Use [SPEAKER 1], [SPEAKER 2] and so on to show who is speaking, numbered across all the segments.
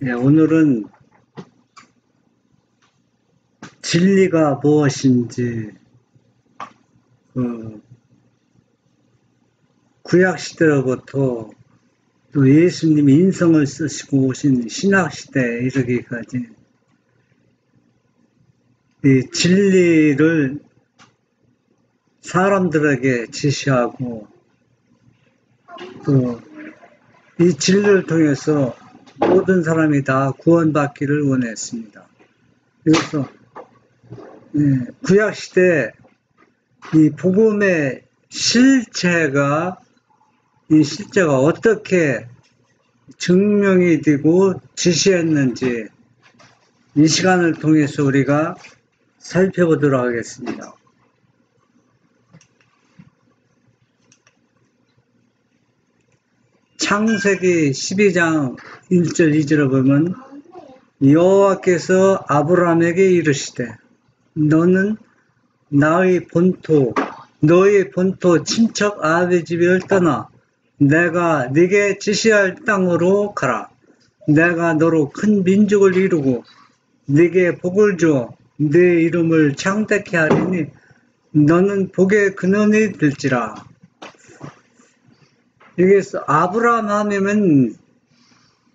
[SPEAKER 1] 예, 오늘은 진리가 무엇인지, 구약시대로부터 또 예수님이 인성을 쓰시고 오신 신학시대에 이르기까지 이 진리를 사람들에게 지시하고 또 이 진리를 통해서 모든 사람이 다 구원받기를 원했습니다. 그래서 구약시대 이 복음의 실체가 어떻게 증명이 되고 지시했는지 이 시간을 통해서 우리가 살펴보도록 하겠습니다. 창세기 12장 1절 2절을 보면 여호와께서 아브라함에게 이르시되 너는 너의 본토 친척 아비 집을 떠나 내가 네게 지시할 땅으로 가라. 내가 너로 큰 민족을 이루고 네게 복을 주어 네 이름을 창대케 하리니 너는 복의 근원이 될지라. 여기서 아브라함 하면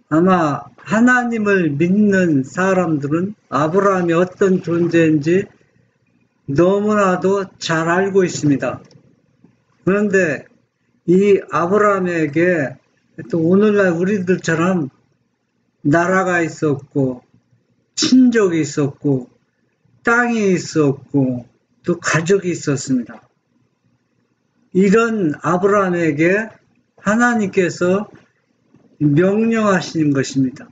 [SPEAKER 1] 아마 하나님을 믿는 사람들은 아브라함이 어떤 존재인지 너무나도 잘 알고 있습니다. 그런데 이 아브라함에게 또 오늘날 우리들처럼 나라가 있었고 친족이 있었고 땅이 있었고 또 가족이 있었습니다. 이런 아브라함에게 하나님께서 명령하시는 것입니다.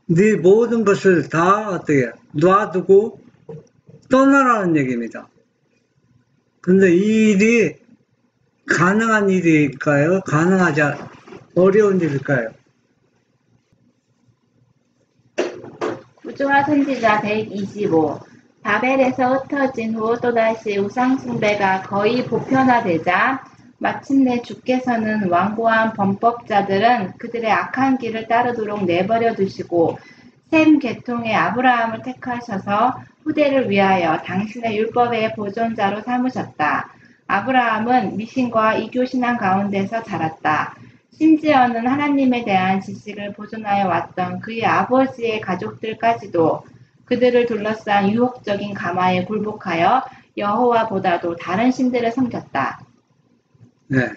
[SPEAKER 1] 네 모든 것을 다 어떻게 놔두고 떠나라는 얘기입니다. 그런데 이 일이 가능한 일일까요? 가능하지 어려운 일일까요?
[SPEAKER 2] 구조화 선지자 125. 바벨에서 흩어진 후 또다시 우상숭배가 거의 보편화되자 마침내 주께서는 완고한 범법자들은 그들의 악한 길을 따르도록 내버려 두시고 셈 계통의 아브라함을 택하셔서 후대를 위하여 당신의 율법의 보존자로 삼으셨다. 아브라함은 미신과 이교신앙 가운데서 자랐다. 심지어는 하나님에 대한 지식을 보존하여 왔던 그의 아버지의 가족들까지도 그들을 둘러싼 유혹적인 가마에 굴복하여 여호와보다도 다른 신들을 섬겼다.
[SPEAKER 1] 네.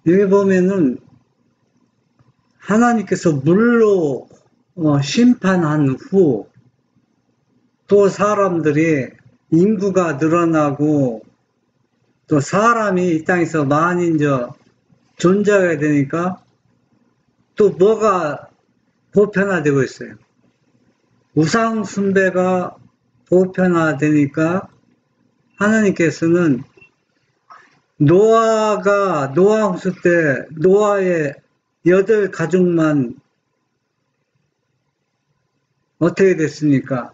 [SPEAKER 1] 여기 보면은 하나님께서 물로 심판한 후 또 사람들이 인구가 늘어나고 또 사람이 이 땅에서 많이 이제 존재하게 되니까 또 뭐가 보편화되고 있어요. 우상 숭배가 보편화되니까 하나님께서는 노아 홍수 때 노아의 8가족만 어떻게 됐습니까?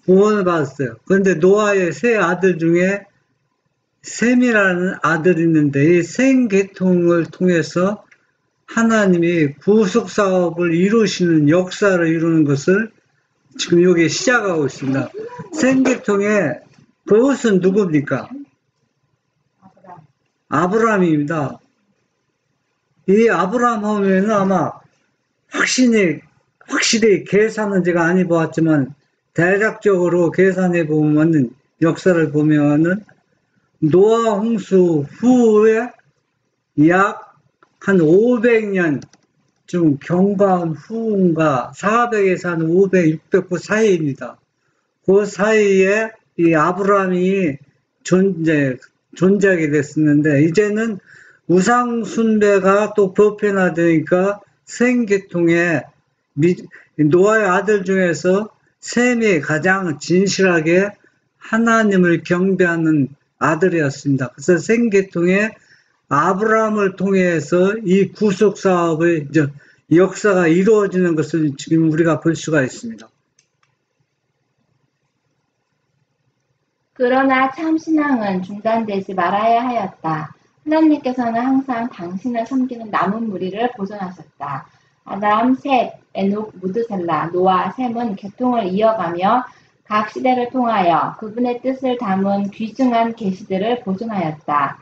[SPEAKER 1] 구원을 받았어요. 그런데 노아의 3아들 중에 셈이라는 아들이 있는데 이 셈 계통을 통해서 하나님이 구속 사업을 이루시는 역사를 이루는 것을 지금 여기 시작하고 있습니다. 셈 계통의 그것은 누굽니까? 아브라함입니다. 이 아브라함 하면은 아마 확실히 계산은 제가 안 해보았지만 대략적으로 계산해 보면은 역사를 보면은 노아 홍수 후에 약 한 500년 좀 경과한 후인가 400에서 한 500, 600그 사이입니다. 그 사이에 이 아브라함이 존재하게 됐었는데 이제는 우상 숭배가 또 보편화되니까 셈 계통의 노아의 아들 중에서 셈이 가장 진실하게 하나님을 경배하는 아들이었습니다. 그래서 셈 계통의 아브라함을 통해서 이 구속 사업의 역사가 이루어지는 것을 지금 우리가 볼 수가 있습니다.
[SPEAKER 2] 그러나 참신앙은 중단되지 말아야 하였다. 하나님께서는 항상 당신을 섬기는 남은 무리를 보존하셨다. 아담, 셋, 에녹, 무드셀라, 노아, 셈은 계통을 이어가며 각 시대를 통하여 그분의 뜻을 담은 귀중한 계시들을 보존하였다.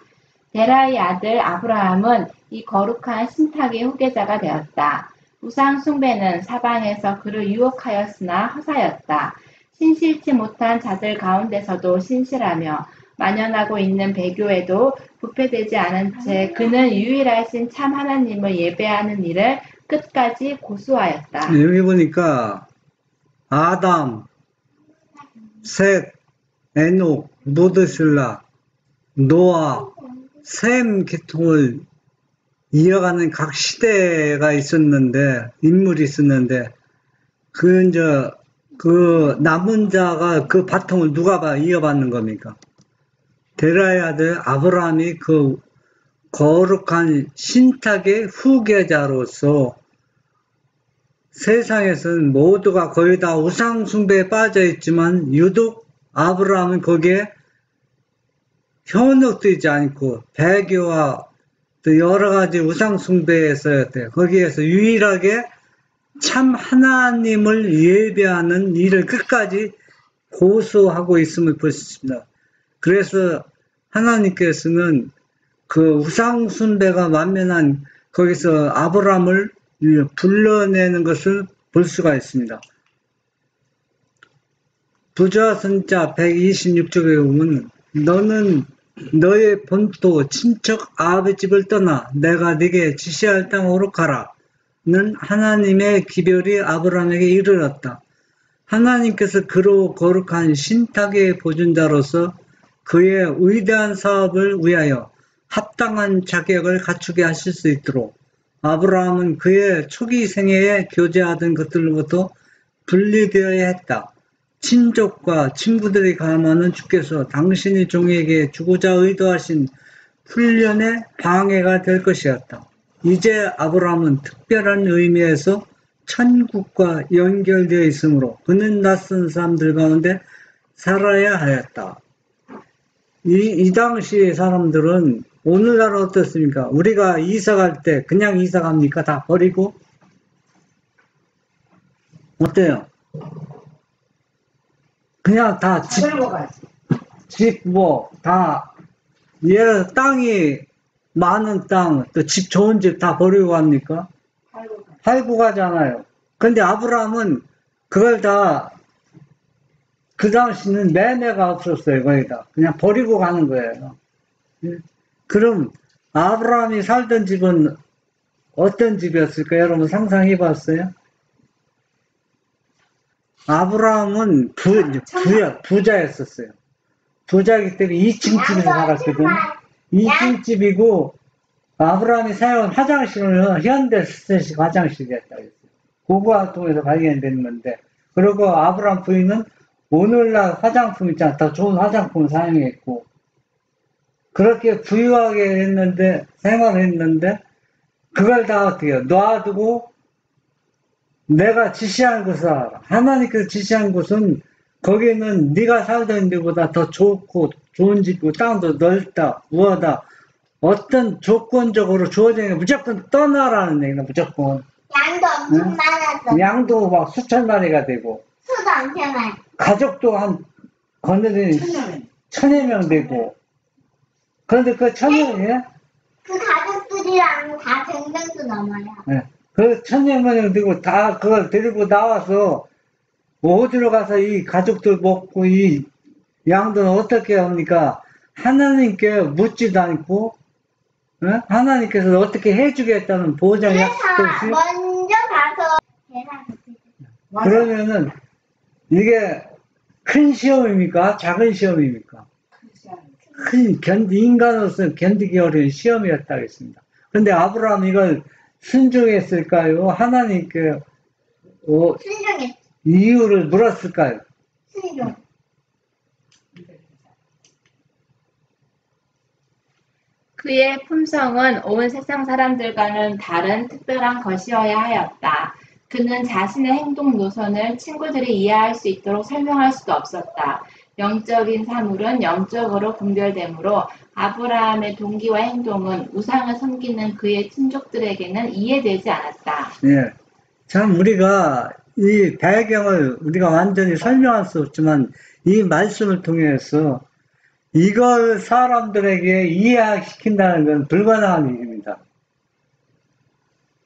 [SPEAKER 2] 데라의 아들 아브라함은 이 거룩한 신탁의 후계자가 되었다. 우상 숭배는 사방에서 그를 유혹하였으나 허사였다. 신실치 못한 자들 가운데서도 신실하며 만연하고 있는 배교에도 부패되지 않은 채 그는 유일하신 참 하나님을 예배하는 일을 끝까지 고수하였다.
[SPEAKER 1] 여기 보니까 아담, 셋, 에녹, 무드슬라, 노아, 셈 계통을 이어가는 각 시대가 있었는데, 인물이 있었는데, 그 남은 자가 그 바통을 누가 이어받는 겁니까? 데라의 아들 아브라함이 그 거룩한 신탁의 후계자로서 세상에서는 모두가 거의 다 우상 숭배에 빠져 있지만 유독 아브라함은 거기에 현혹되지 않고 배교와 또 여러 가지 우상 숭배에서였대요. 거기에서 유일하게 참 하나님을 예배하는 일을 끝까지 고수하고 있음을 볼 수 있습니다. 그래서 하나님께서는 그 우상 숭배가 만면한 거기서 아브라함을 불러내는 것을 볼 수가 있습니다. 부자선자 126쪽에 보면 너는 너의 본토 친척 아버지 집을 떠나 내가 네게 지시할 땅으로 가라 는 하나님의 기별이 아브라함에게 이르렀다. 하나님께서 그로 거룩한 신탁의 보존자로서 그의 위대한 사업을 위하여 합당한 자격을 갖추게 하실 수 있도록 아브라함은 그의 초기 생애에 교제하던 것들로부터 분리되어야 했다. 친족과 친구들이 감하는 주께서 당신의 종에게 주고자 의도하신 훈련의 방해가 될 것이었다. 이제 아브라함은 특별한 의미에서 천국과 연결되어 있으므로 그는 낯선 사람들 가운데 살아야 하였다. 이 당시의 사람들은 오늘날 어떻습니까? 우리가 이사 갈 때 그냥 이사 갑니까? 다 버리고? 어때요? 그냥 다 집, 다, 예를 들어 땅이 많은 땅, 또 집 좋은 집 다 버리고 갑니까? 팔고 가잖아요. 근데 아브라함은 그걸 다, 그 당시는 매매가 없었어요, 거의 다. 그냥 버리고 가는 거예요. 그럼 아브라함이 살던 집은 어떤 집이었을까? 여러분 상상해 봤어요? 아브라함은 부자였었어요. 부자이기 때문에 2층 집에서 살았거든. 2층 집이고 아브라함이 사용한 화장실은 현대 스타일식 화장실이었다 그랬어요. 고고학 통해서 발견된 건데, 그리고 아브라함 부인은 오늘날 화장품 있잖아, 더 좋은 화장품을 사용했고, 그렇게 부유하게 했는데, 생활했는데, 그걸 다 어떻게 해요? 놔두고 내가 지시한 곳을 알아. 하나님께서 지시한 곳은 거기는 네가 살던 데보다 더 좋고 좋은 집이고 땅도 넓다, 우하다. 어떤 조건적으로 주어진 게 무조건 떠나라는 얘기다, 무조건.
[SPEAKER 3] 양도 엄청 많았어.
[SPEAKER 1] 양도 막 수천 마리가 되고.
[SPEAKER 3] 수도 엄청 많아.
[SPEAKER 1] 가족도 한 건너더니 1000여 명 되고. 그런데 그 1000여 명이
[SPEAKER 3] 그 가족들이랑 다 100명도 넘어요.
[SPEAKER 1] 네. 그 1000여 명 되고 다 그걸 데리고 나와서 어디로 가서 이 가족들 먹고 이 양들은 어떻게 합니까? 하나님께 묻지도 않고, 네? 하나님께서 어떻게 해주겠다는 보장 약속도 없이.
[SPEAKER 3] 먼저 가서 계산.
[SPEAKER 1] 그러면은 이게 큰 시험입니까? 작은 시험입니까? 인간으로서 견디기 어려운 시험이었다 하겠습니다. 근데 아브라함 이걸 순종했을까요? 하나님께
[SPEAKER 3] 순종했어.
[SPEAKER 1] 이유를 물었을까요?
[SPEAKER 3] 순종.
[SPEAKER 2] 그의 품성은 온 세상 사람들과는 다른 특별한 것이어야 하였다. 그는 자신의 행동 노선을 친구들이 이해할 수 있도록 설명할 수도 없었다. 영적인 사물은 영적으로 분별되므로 아브라함의 동기와 행동은 우상을 섬기는 그의 친족들에게는 이해되지 않았다.
[SPEAKER 1] 예. 참 우리가 이 배경을 우리가 완전히 설명할 수 없지만 이 말씀을 통해서 이걸 사람들에게 이해시킨다는 건 불가능한 일입니다.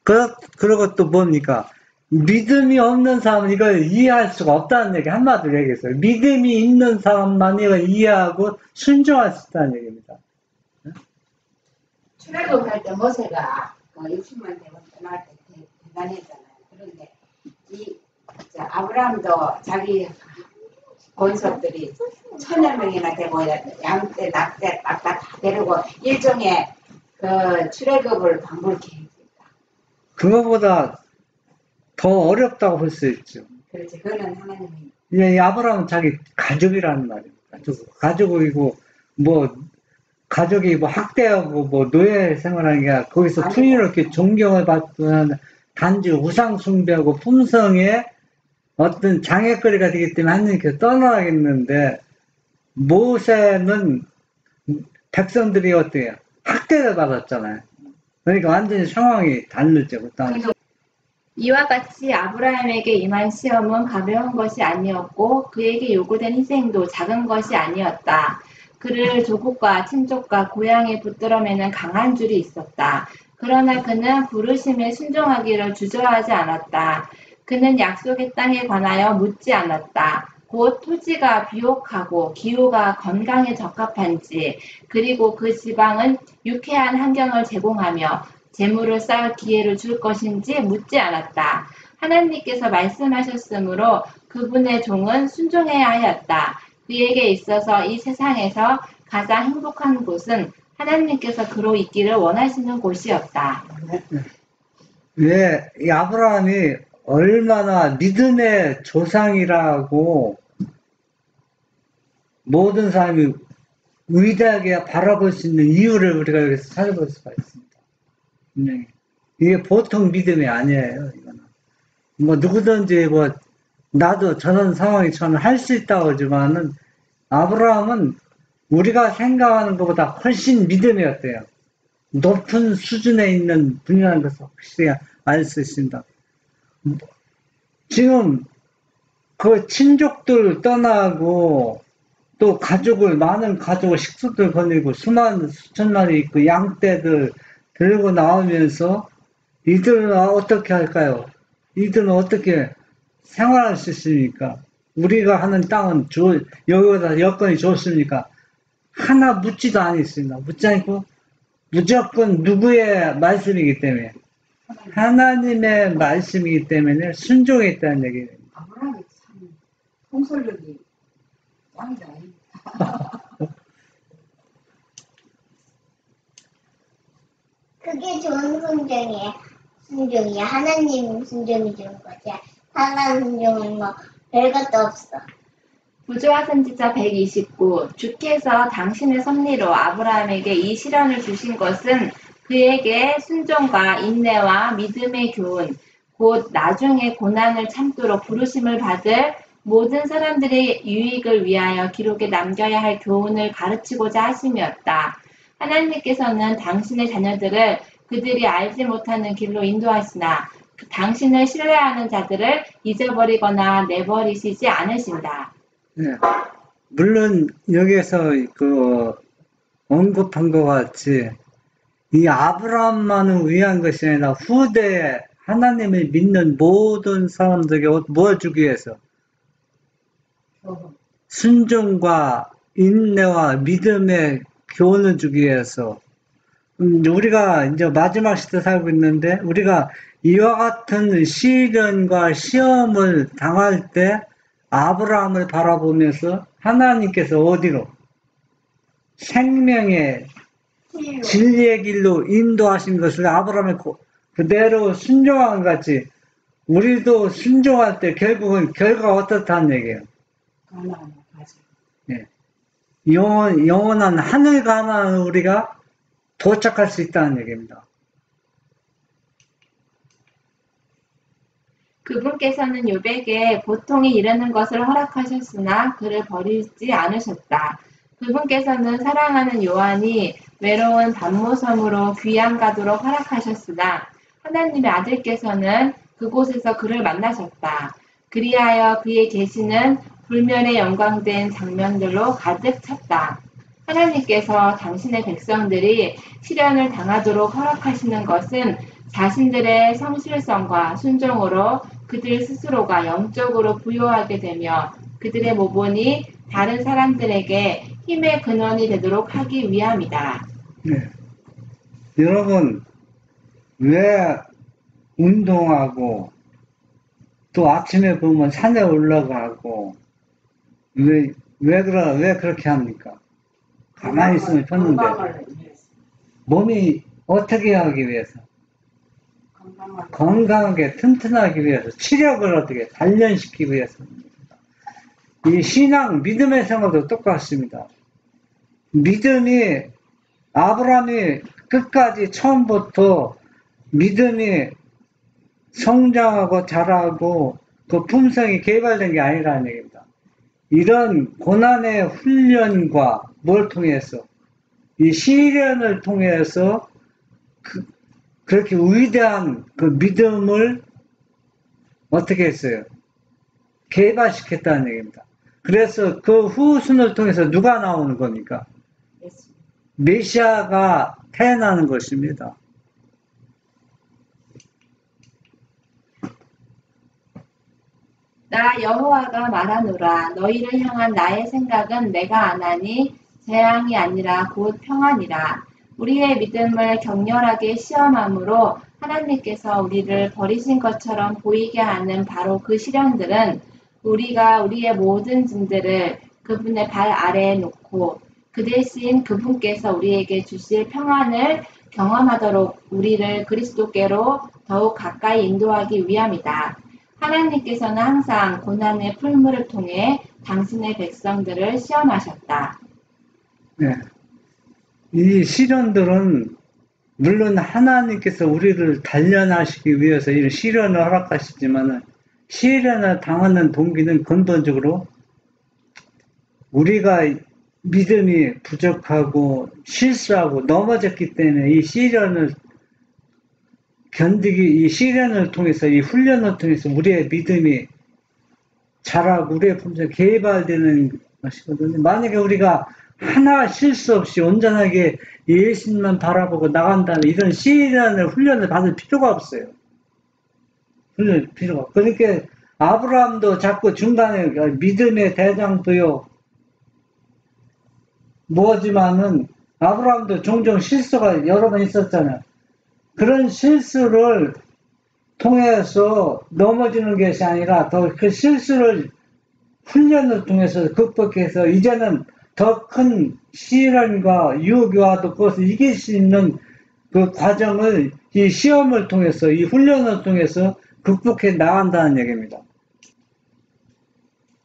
[SPEAKER 1] 그리고 또 뭡니까? 믿음이 없는 사람은 이걸 이해할 수가 없다는 얘기, 한마디로 얘기했어요. 믿음이 있는 사람만 이걸 이해하고 순종할 수 있다는 얘기입니다.
[SPEAKER 4] 출애굽할 때 모세가 60만 대군 떠날 때 대단했잖아요. 그런데 아브라함도 자기 권속들이 1000여 명이나 되고 양떼, 낙떼 다 데리고 일종의 그 출애굽을 방불케 했습니다.
[SPEAKER 1] 그거보다 더 어렵다고 볼 수 있죠.
[SPEAKER 4] 그렇지, 그거는 하나님이.
[SPEAKER 1] 이 아브라함은 자기 가족이라는 말입니다. 가족이고 가족이 학대하고 노예 생활하는 게 아니라 거기서 풍요롭게 존경을 받는 단지 우상 숭배하고 품성에 어떤 장애거리가 되기 때문에 하나님께서 떠나겠는데 모세는 백성들이 어때요? 학대를 받았잖아요. 그러니까 완전히 상황이 다르죠. 그 당시.
[SPEAKER 2] 이와 같이 아브라함에게 임한 시험은 가벼운 것이 아니었고 그에게 요구된 희생도 작은 것이 아니었다. 그를 조국과 친족과 고향에 붙들어매는 강한 줄이 있었다. 그러나 그는 부르심에 순종하기를 주저하지 않았다. 그는 약속의 땅에 관하여 묻지 않았다. 곧 토지가 비옥하고 기후가 건강에 적합한지, 그리고 그 지방은 유쾌한 환경을 제공하며 재물을 쌓을 기회를 줄 것인지 묻지 않았다. 하나님께서 말씀하셨으므로 그분의 종은 순종해야 하였다. 그에게 있어서 이 세상에서 가장 행복한 곳은 하나님께서 그로 있기를 원하시는 곳이었다.
[SPEAKER 1] 왜 이 아브라함이 얼마나 믿음의 조상이라고 모든 사람이 위대하게 바라볼 수 있는 이유를 우리가 여기서 찾아볼 수가 있습니다. 분명히. 이게 보통 믿음이 아니에요. 이거는. 누구든지 나도 저런 상황이 저는 할 수 있다고 하지만은 아브라함은 우리가 생각하는 것보다 훨씬 믿음이었대요. 높은 수준에 있는 분이라는 것을 확실히 알 수 있습니다. 지금 그 친족들 떠나고 또 많은 가족을 식구들 거느리고 수천마리 있고 양떼들 들고 나오면서 이들은 어떻게 할까요? 이들은 어떻게 생활할 수 있습니까? 우리가 하는 땅은 여기보다 여건이 좋습니까? 하나 묻지도 않습니다. 묻지 않고 무조건 누구의 말씀이기 때문에 하나님의 말씀이기 때문에 순종했다는 얘기예요.
[SPEAKER 4] 아브라함이 참 통솔력이 짱이다.
[SPEAKER 3] 그게 좋은 순종이야. 하나님 순종이 좋은 거지. 사람 순종은 별것도 없어.
[SPEAKER 2] 부조와 선지자 129. 주께서 당신의 섭리로 아브라함에게 이 시련을 주신 것은 그에게 순종과 인내와 믿음의 교훈, 곧 나중에 고난을 참도록 부르심을 받을 모든 사람들의 유익을 위하여 기록에 남겨야 할 교훈을 가르치고자 하심이었다. 하나님께서는 당신의 자녀들을 그들이 알지 못하는 길로 인도하시나 당신을 신뢰하는 자들을 잊어버리거나 내버리시지 않으신다.
[SPEAKER 1] 네. 물론 여기에서 언급한 것 같이 이 아브라함만을 위한 것이 아니라 후대에 하나님을 믿는 모든 사람들에게 뭘 주기 위해서 순종과 인내와 믿음의 교훈을 주기 위해서 우리가 이제 마지막 시대 살고 있는데 우리가 이와 같은 시련과 시험을 당할 때 아브라함을 바라보면서 하나님께서 어디로? 생명의 진리의 길로 인도하신 것을 아브라함이 그대로 순종한 것 같이 우리도 순종할 때 결국은 결과가 어떻다는 얘기예요. 예. 영원한 하늘 가나안을 우리가 도착할 수 있다는 얘기입니다.
[SPEAKER 2] 그분께서는 욥에게 보통이 이르는 것을 허락하셨으나 그를 버리지 않으셨다. 그분께서는 사랑하는 요한이 외로운 단모섬으로 귀양 가도록 허락하셨으나 하나님의 아들께서는 그곳에서 그를 만나셨다. 그리하여 그의 계시는 불면의 영광된 장면들로 가득 찼다. 하나님께서 당신의 백성들이 시련을 당하도록 허락하시는 것은 자신들의 성실성과 순종으로 그들 스스로가 영적으로 부유하게 되며 그들의 모본이 다른 사람들에게 힘의 근원이 되도록 하기 위함이다.
[SPEAKER 1] 네. 여러분, 왜 운동하고 또 아침에 보면 산에 올라가고 왜 그렇게 합니까? 가만히 있으면 폈는데
[SPEAKER 4] 건강을 위해서.
[SPEAKER 1] 몸이 어떻게 하기 위해서?
[SPEAKER 4] 건강을
[SPEAKER 1] 건강하게 튼튼하기 위해서, 치력을 어떻게 단련시키기 위해서입니다. 이 신앙, 믿음의 생활도 똑같습니다. 믿음이, 아브라함이 끝까지 처음부터 믿음이 성장하고 자라고 그 품성이 개발된 게 아니라는 얘기입니다. 이런 고난의 훈련과 뭘 통해서, 이 시련을 통해서 그렇게 위대한 그 믿음을 어떻게 했어요? 개발시켰다는 얘기입니다. 그래서 그 후순을 통해서 누가 나오는 겁니까?
[SPEAKER 4] 예수.
[SPEAKER 1] 메시아가 태어나는 것입니다.
[SPEAKER 2] 나 여호와가 말하노라. 너희를 향한 나의 생각은 내가 아나니 재앙이 아니라 곧 평안이라. 우리의 믿음을 격렬하게 시험함으로 하나님께서 우리를 버리신 것처럼 보이게 하는 바로 그 시련들은 우리가 우리의 모든 짐들을 그분의 발 아래에 놓고 그 대신 그분께서 우리에게 주실 평안을 경험하도록 우리를 그리스도께로 더욱 가까이 인도하기 위함이다. 하나님께서는 항상 고난의 풀물을 통해 당신의 백성들을 시험하셨다.
[SPEAKER 1] 네. 이 시련들은 물론 하나님께서 우리를 단련하시기 위해서 이 시련을 허락하시지만 시련을 당하는 동기는 근본적으로 우리가 믿음이 부족하고 실수하고 넘어졌기 때문에 이 시련을 견디기, 이 시련을 통해서, 이 훈련을 통해서 우리의 믿음이 자라고 우리의 품성이 개발되는 것이거든요. 만약에 우리가 하나 실수 없이 온전하게 예수님만 바라보고 나간다는 이런 시련을, 훈련을 받을 필요가 없어요. 훈련을 필요가 없어요. 그러니까 아브라함도 자꾸 중간에 믿음의 대장도요, 뭐지만은 아브라함도 종종 실수가 여러 번 있었잖아요. 그런 실수를 통해서 넘어지는 것이 아니라 더 그 실수를 훈련을 통해서 극복해서 이제는 더 큰 시련과 유혹이 와도 그것을 이길 수 있는 그 과정을 이 시험을 통해서 이 훈련을 통해서 극복해 나간다는 얘기입니다.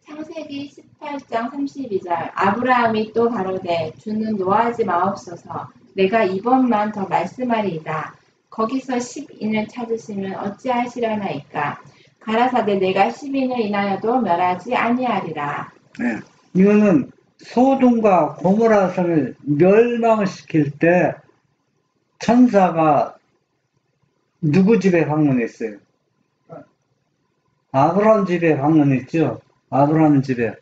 [SPEAKER 2] 창세기 18장 32절 아브라함이 또 가로되 주는 노하지 마옵소서 내가 이번만 더 말씀하리이다. 거기서 10인을 찾으시면 어찌하시려나이까. 가라사대 내가 10인을 인하여도 멸하지 아니하리라.
[SPEAKER 1] 네. 이거는 소돔과 고모라 성을 멸망을 시킬 때 천사가 누구 집에 방문했어요? 아브라함 집에 방문했죠. 아브라함 집에.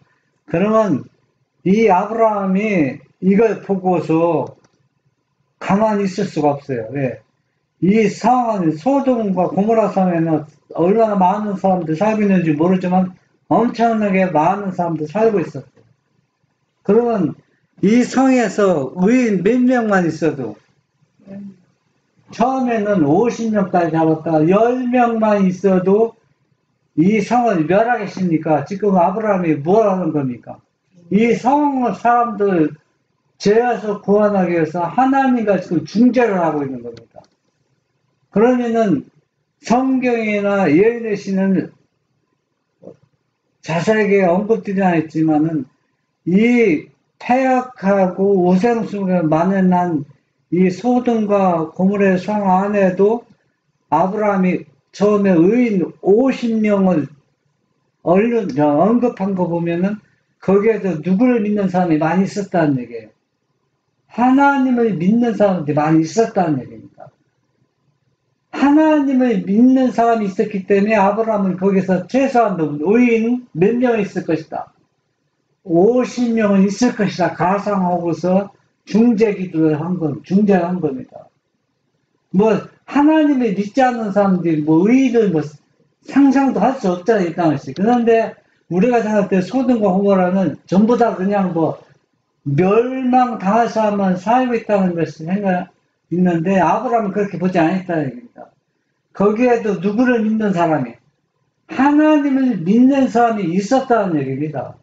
[SPEAKER 1] 그러면 이 아브라함이 이걸 보고서 가만히 있을 수가 없어요. 왜? 이 상황은 소돔과 고모라 성에는 얼마나 많은 사람들 살고 있는지 모르지만 엄청나게 많은 사람들 살고 있었어요. 그러면 이 성에서 의인 몇 명만 있어도 처음에는 50명까지 잡았다가 10명만 있어도 이 성을 멸하겠습니까? 지금 아브라함이 뭘 하는 겁니까? 이 성을 사람들 죄에서 구원하기 위해서 하나님과 지금 중재를 하고 있는 겁니다. 그러면은 성경이나 예언의 시는 자세하게 언급되지 않았지만은 이 폐역하고 오생수가 만연한 이 소돔과 고모라의 성 안에도 아브라함이 처음에 의인 50명을 언급한 거 보면은 거기에서 누구를 믿는 사람이 많이 있었다는 얘기예요. 하나님을 믿는 사람들이 많이 있었다는 얘기입니다. 하나님을 믿는 사람이 있었기 때문에 아브라함은 거기서 최소한도 의인 몇 명 있을 것이다. 50명은 있을 것이다. 가상하고서 중재기도를 중재를 한 겁니다. 뭐, 하나님을 믿지 않는 사람들이 뭐 의인을 뭐 상상도 할 수 없잖아요, 이 땅에서. 그런데 우리가 생각할 때 소돔과 고모라는 전부 다 그냥 뭐 멸망당해서만 살고 있다는 것이 생각 있는데 아브라함은 그렇게 보지 않았다는 얘기입니다. 거기에도 누구를 믿는 사람이 하나님을 믿는 사람이 있었다는 얘기입니다.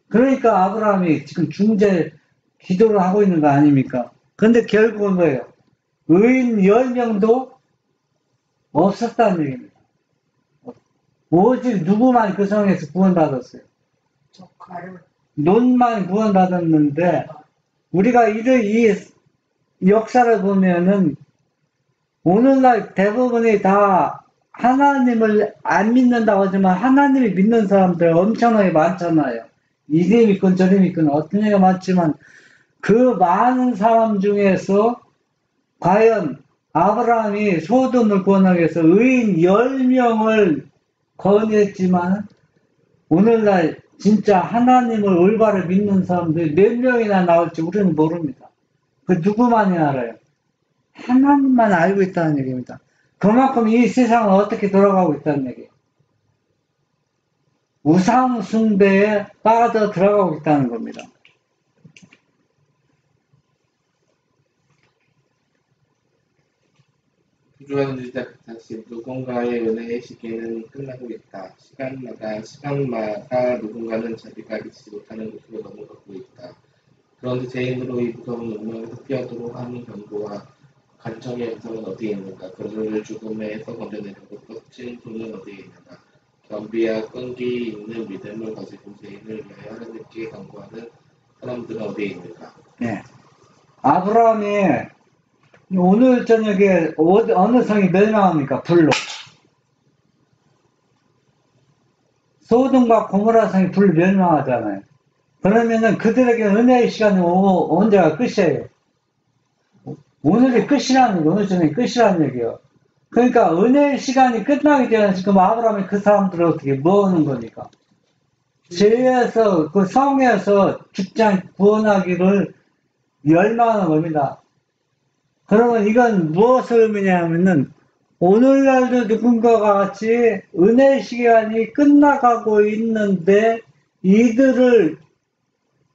[SPEAKER 1] 그러니까 아브라함이 지금 중재 기도를 하고 있는 거 아닙니까? 그런데 결국은 뭐예요? 의인 10명도 없었다는 얘기입니다. 오직 누구만 그 성에서 구원받았어요. 롯만 구원받았는데 우리가 이 역사를 보면은 오늘날 대부분이 다 하나님을 안 믿는다고 하지만 하나님을 믿는 사람들 엄청나게 많잖아요. 이리 믿건 저리 믿건 어떤 얘기가 많지만 그 많은 사람 중에서 과연 아브라함이 소돔을 구원하기 위해서 의인 10명을 건했지만 오늘날 진짜 하나님을 올바로 믿는 사람들이 몇 명이나 나올지 우리는 모릅니다. 그 누구만이 알아요? 하나님만 알고 있다는 얘기입니다. 그만큼 이 세상은 어떻게 돌아가고 있다는 얘기예요. 우상 숭배에 빠져 들어가고 있다는 겁니다.
[SPEAKER 5] 구조하는 주작 다시 누군가의 은혜의 시기는 끝나고 있다. 시간마다 누군가는 자기가 믿지 못하는 곳으로 넘어가고 있다. 그런데 죄인으로 이 무서운 운명에서 피하도록 하는 경고와 간청의 음성은 어디에 있는가? 그들을 죽음에서 건져내려고 뻗친 손은 어디에 있는가? 겸비와 끈기 있는 믿음을 가지고 죄인을 위하여 하나님께 간구하는 사람들은 어디에 있는가?
[SPEAKER 1] 네. 아브라함이 오늘 저녁에 어느 성이 멸망합니까? 불로. 소돔과 고모라 성이 불로 멸망하잖아요. 그러면은 그들에게 은혜의 시간이 오고 언제가 끝이에요. 오늘이 끝이라는 얘기, 오늘 저녁이 끝이라는 얘기예요. 그러니까 은혜의 시간이 끝나기 전에 지금 아브라함이 그 사람들을 어떻게 모으는 거니까. 죄에서, 그 성에서 죽지 않고 구원하기를 열망하는 겁니다. 그러면 이건 무엇을 의미냐면은 오늘날도 누군가가 같이 은혜의 시간이 끝나가고 있는데 이들을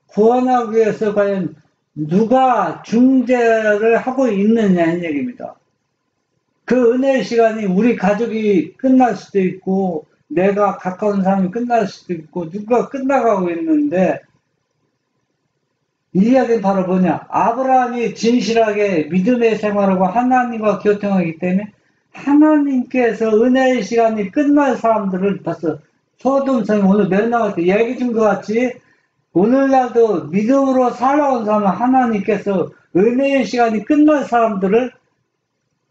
[SPEAKER 1] 구원하기 위해서 과연 누가 중재를 하고 있느냐는 얘기입니다. 그 은혜의 시간이 우리 가족이 끝날 수도 있고 내가 가까운 사람이 끝날 수도 있고 누가 끝나가고 있는데 이 이야기는 바로 뭐냐? 아브라함이 진실하게 믿음의 생활하고 하나님과 교통하기 때문에 하나님께서 은혜의 시간이 끝날 사람들을 봤어. 소돔성이 오늘 멸망할 때 얘기 준 것 같이 오늘날도 믿음으로 살아온 사람은 하나님께서 은혜의 시간이 끝날 사람들을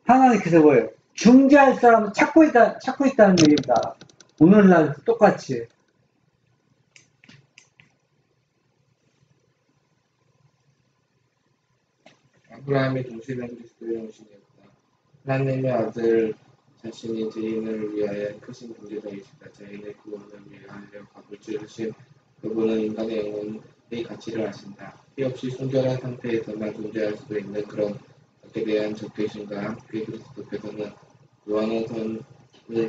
[SPEAKER 1] 하나님께서 뭐예요? 중재할 사람을 찾고 있다는 얘기입니다. 오늘날 똑같이.
[SPEAKER 5] 아브라함의 중심은 그리스도의 중심이었다. 하나님의 아들 자신이 죄인을 위하여 크신 존재자이시다. 죄인의 구원을 위하여 값을 치르신 그분은 인간의 영혼의 가치를 아신다. 피 없이 순결한 상태에서만 존재할 수 있는 그런 것에 대한 적개심과 함께 그리스도께서는 요한의 선을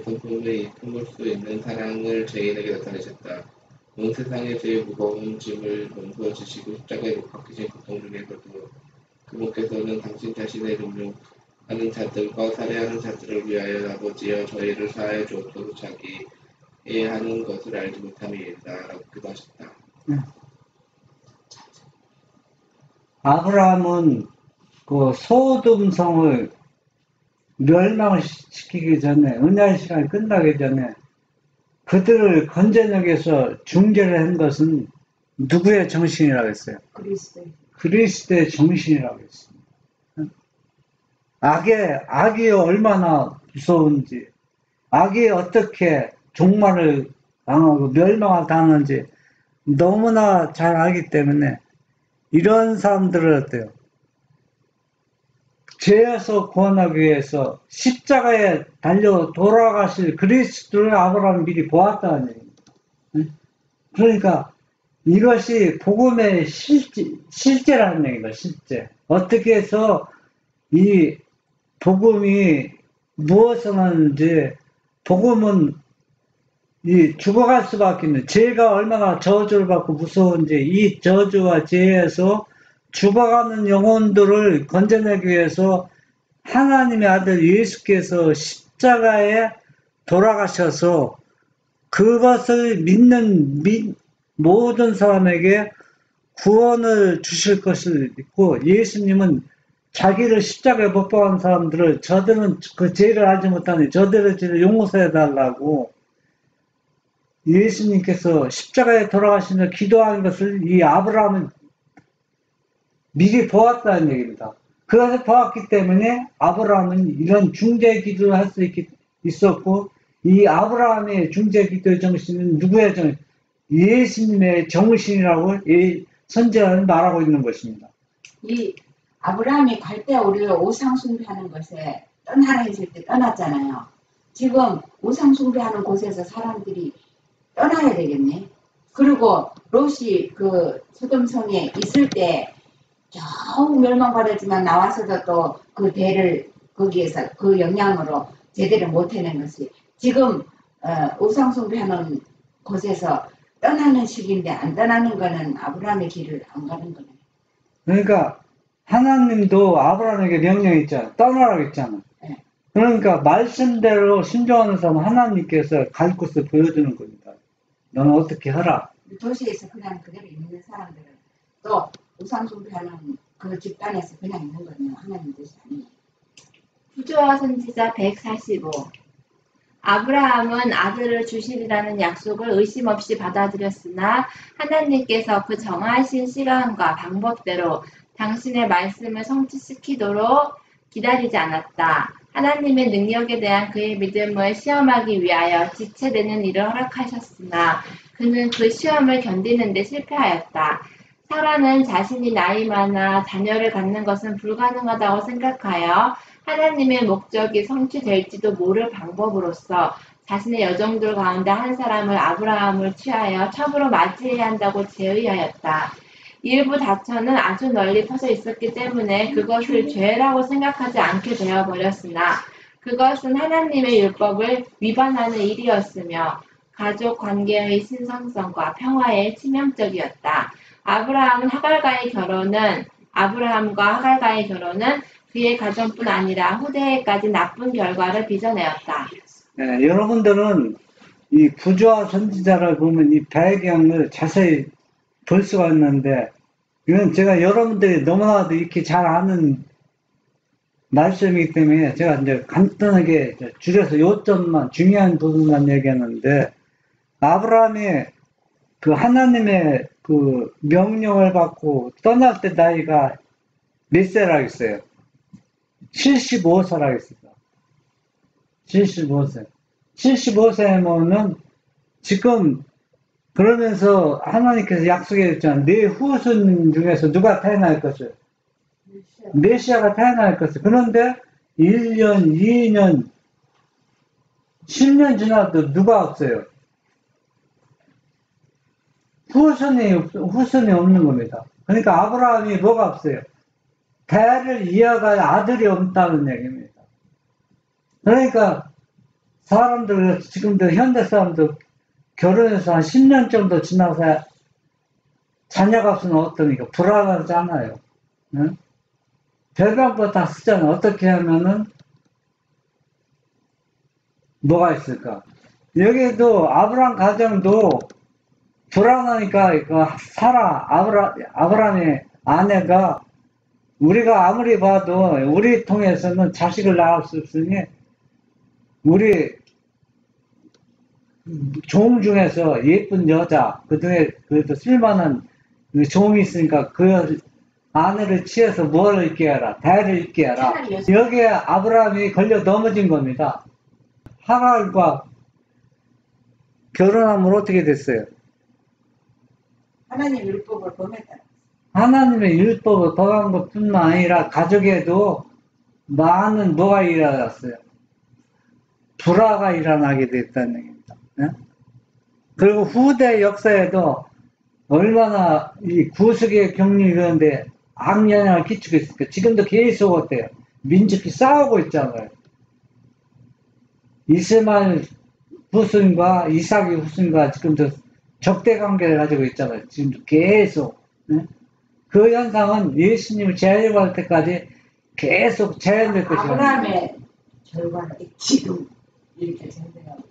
[SPEAKER 5] 품을 수 있는 사랑을 죄인에게 나타내셨다. 온 세상의 제일 무거운 짐을 몸소 지시고 십자가에 못 박히신 고통 중에서도 그분께서는 당신 자신의 능욕하는 자들과 살해하는 자들을 위하여 아버지여 저희를 사하여 주옵소서 자기의 하는 것을 알지 못함이다 라고 기도하셨다.
[SPEAKER 1] 아브라함은 그 소돔성을 멸망시키기 전에 은혜의 시간이 끝나기 전에 그들을 건져내기 위해서 중재를 한 것은 누구의 정신이라고 했어요? 그리스도의 정신이라고 했습니다. 악이 얼마나 무서운지 악이 어떻게 종말을 당하고 멸망을 당하는지 너무나 잘 알기 때문에 이런 사람들을 어때요? 죄에서 구원하기 위해서 십자가에 달려 돌아가실 그리스도를 아브라함이 미리 보았다는 얘기입니다. 그러니까 이것이 복음의 실제라는 얘기다, 실제. 어떻게 해서 이 복음이 무엇을 하는지, 복음은 이 죽어갈 수밖에 없는, 죄가 얼마나 저주를 받고 무서운지, 이 저주와 죄에서 죽어가는 영혼들을 건져내기 위해서 하나님의 아들 예수께서 십자가에 돌아가셔서 그것을 믿는 모든 사람에게 구원을 주실 것을 믿고, 예수님은 자기를 십자가에 못 박은 사람들을, 저들은 그 죄를 알지 못하니 저들의 죄를 용서해 달라고 예수님께서 십자가에 돌아가시며 기도하는 것을 이 아브라함은 미리 보았다는 얘기입니다. 그것을 보았기 때문에 아브라함은 이런 중재 기도를 할 수 있었고, 이 아브라함의 중재 기도의 정신은 누구의 정신? 예수님의 정신이라고 선지자는 말하고 있는 것입니다.
[SPEAKER 4] 이 아브라함이 갈대 오리를 우상 숭배하는 것에 떠나라 했을 때 떠났잖아요. 지금 우상 숭배하는 곳에서 사람들이 떠나야 되겠네. 그리고 롯이 그 소돔성에 있을 때 겨우 멸망받았지만 나와서도 또 그 대를 거기에서 그 영향으로 제대로 못 해낸 것이 지금 우상 숭배하는 곳에서 떠나는 시기인데 안 떠나는 거는 아브라함의 길을 안 가는 거네.
[SPEAKER 1] 그러니까 하나님도 아브라함에게 명령했잖아. 떠나라고 했잖아.
[SPEAKER 4] 네.
[SPEAKER 1] 그러니까 말씀대로 순종하는 사람 하나님께서 갈 곳을 보여주는 겁니다. 너는 어떻게 하라.
[SPEAKER 4] 도시에서 그냥 그대로 있는 사람들은 또 우상 숭배하는 그 집단에서 그냥 있는 거네요. 하나님 뜻이 아니에요.
[SPEAKER 2] 구조와 선지자 145. 아브라함은 아들을 주시리라는 약속을 의심 없이 받아들였으나 하나님께서 그 정하신 시간과 방법대로 당신의 말씀을 성취시키도록 기다리지 않았다. 하나님의 능력에 대한 그의 믿음을 시험하기 위하여 지체되는 일을 허락하셨으나 그는 그 시험을 견디는 데 실패하였다. 사라는 자신이 나이 많아 자녀를 갖는 것은 불가능하다고 생각하여 하나님의 목적이 성취될지도 모를 방법으로서 자신의 여종들 가운데 한 사람을 아브라함을 취하여 첩으로 맞이해야 한다고 제의하였다. 일부 다처는 아주 널리 퍼져 있었기 때문에 그것을 죄라고 생각하지 않게 되어버렸으나 그것은 하나님의 율법을 위반하는 일이었으며 가족 관계의 신성성과 평화에 치명적이었다. 아브라함과 하갈과의 결혼은 그의 가정뿐 아니라 후대에까지 나쁜 결과를 빚어내었다.
[SPEAKER 1] 네, 여러분들은 이 구조와 선지자를 보면 이 배경을 자세히 볼 수가 있는데, 이건 제가 여러분들이 너무나도 이렇게 잘 아는 말씀이기 때문에 제가 이제 간단하게 줄여서 요점만, 중요한 부분만 얘기하는데, 아브라함이 그 하나님의 그 명령을 받고 떠날 때 나이가 몇 세라고 했어요? 75세라고 했습니다. 75세. 75세면은 지금 그러면서 하나님께서 약속해 줬잖아요. 네 후손 중에서 누가 태어날 것을? 메시아가 태어날 것을. 그런데 1년, 2년, 10년 지나도 누가 없어요. 후손이 없는 겁니다. 그러니까 아브라함이 뭐가 없어요? 대를 이어갈 아들이 없다는 얘기입니다. 그러니까 사람들, 지금도 현대 사람도 결혼해서 한 10년 정도 지나서 자녀가 없으면 어떠니까 불안하잖아요. 응? 별명도 다 쓰잖아. 어떻게 하면은 뭐가 있을까? 여기도 아브라함 가정도 불안하니까 아브라함의 아내가 우리가 아무리 봐도 우리 통해서는 자식을 낳을 수 없으니 우리 종 중에서 예쁜 여자, 그중에 그래도 쓸만한 종이 있으니까 그 아내를 취해서 뭘 있게 해라? 대를 있게 해라. 여기에 아브라함이 걸려 넘어진 겁니다. 하갈과 결혼하면 어떻게 됐어요?
[SPEAKER 4] 하나님 율법을 범했다.
[SPEAKER 1] 하나님의 율법을 범한 것뿐만 아니라 가족에도 많은 뭐가 일어났어요? 불화가 일어나게 됐다는 얘기입니다. 네? 그리고 후대 역사에도 얼마나 이 구속의 격리 이런데 악영향을 끼치고 있을까? 지금도 계속 어때요? 민족이 싸우고 있잖아요. 이스마엘 후손과 이삭의 후손과 지금도 적대 관계를 가지고 있잖아요. 지금도 계속. 네? 그 현상은 예수님을 재림할 때까지 계속 재현될 것이다.
[SPEAKER 4] 아브라함의 결과가 지금 이렇게 생겨나고.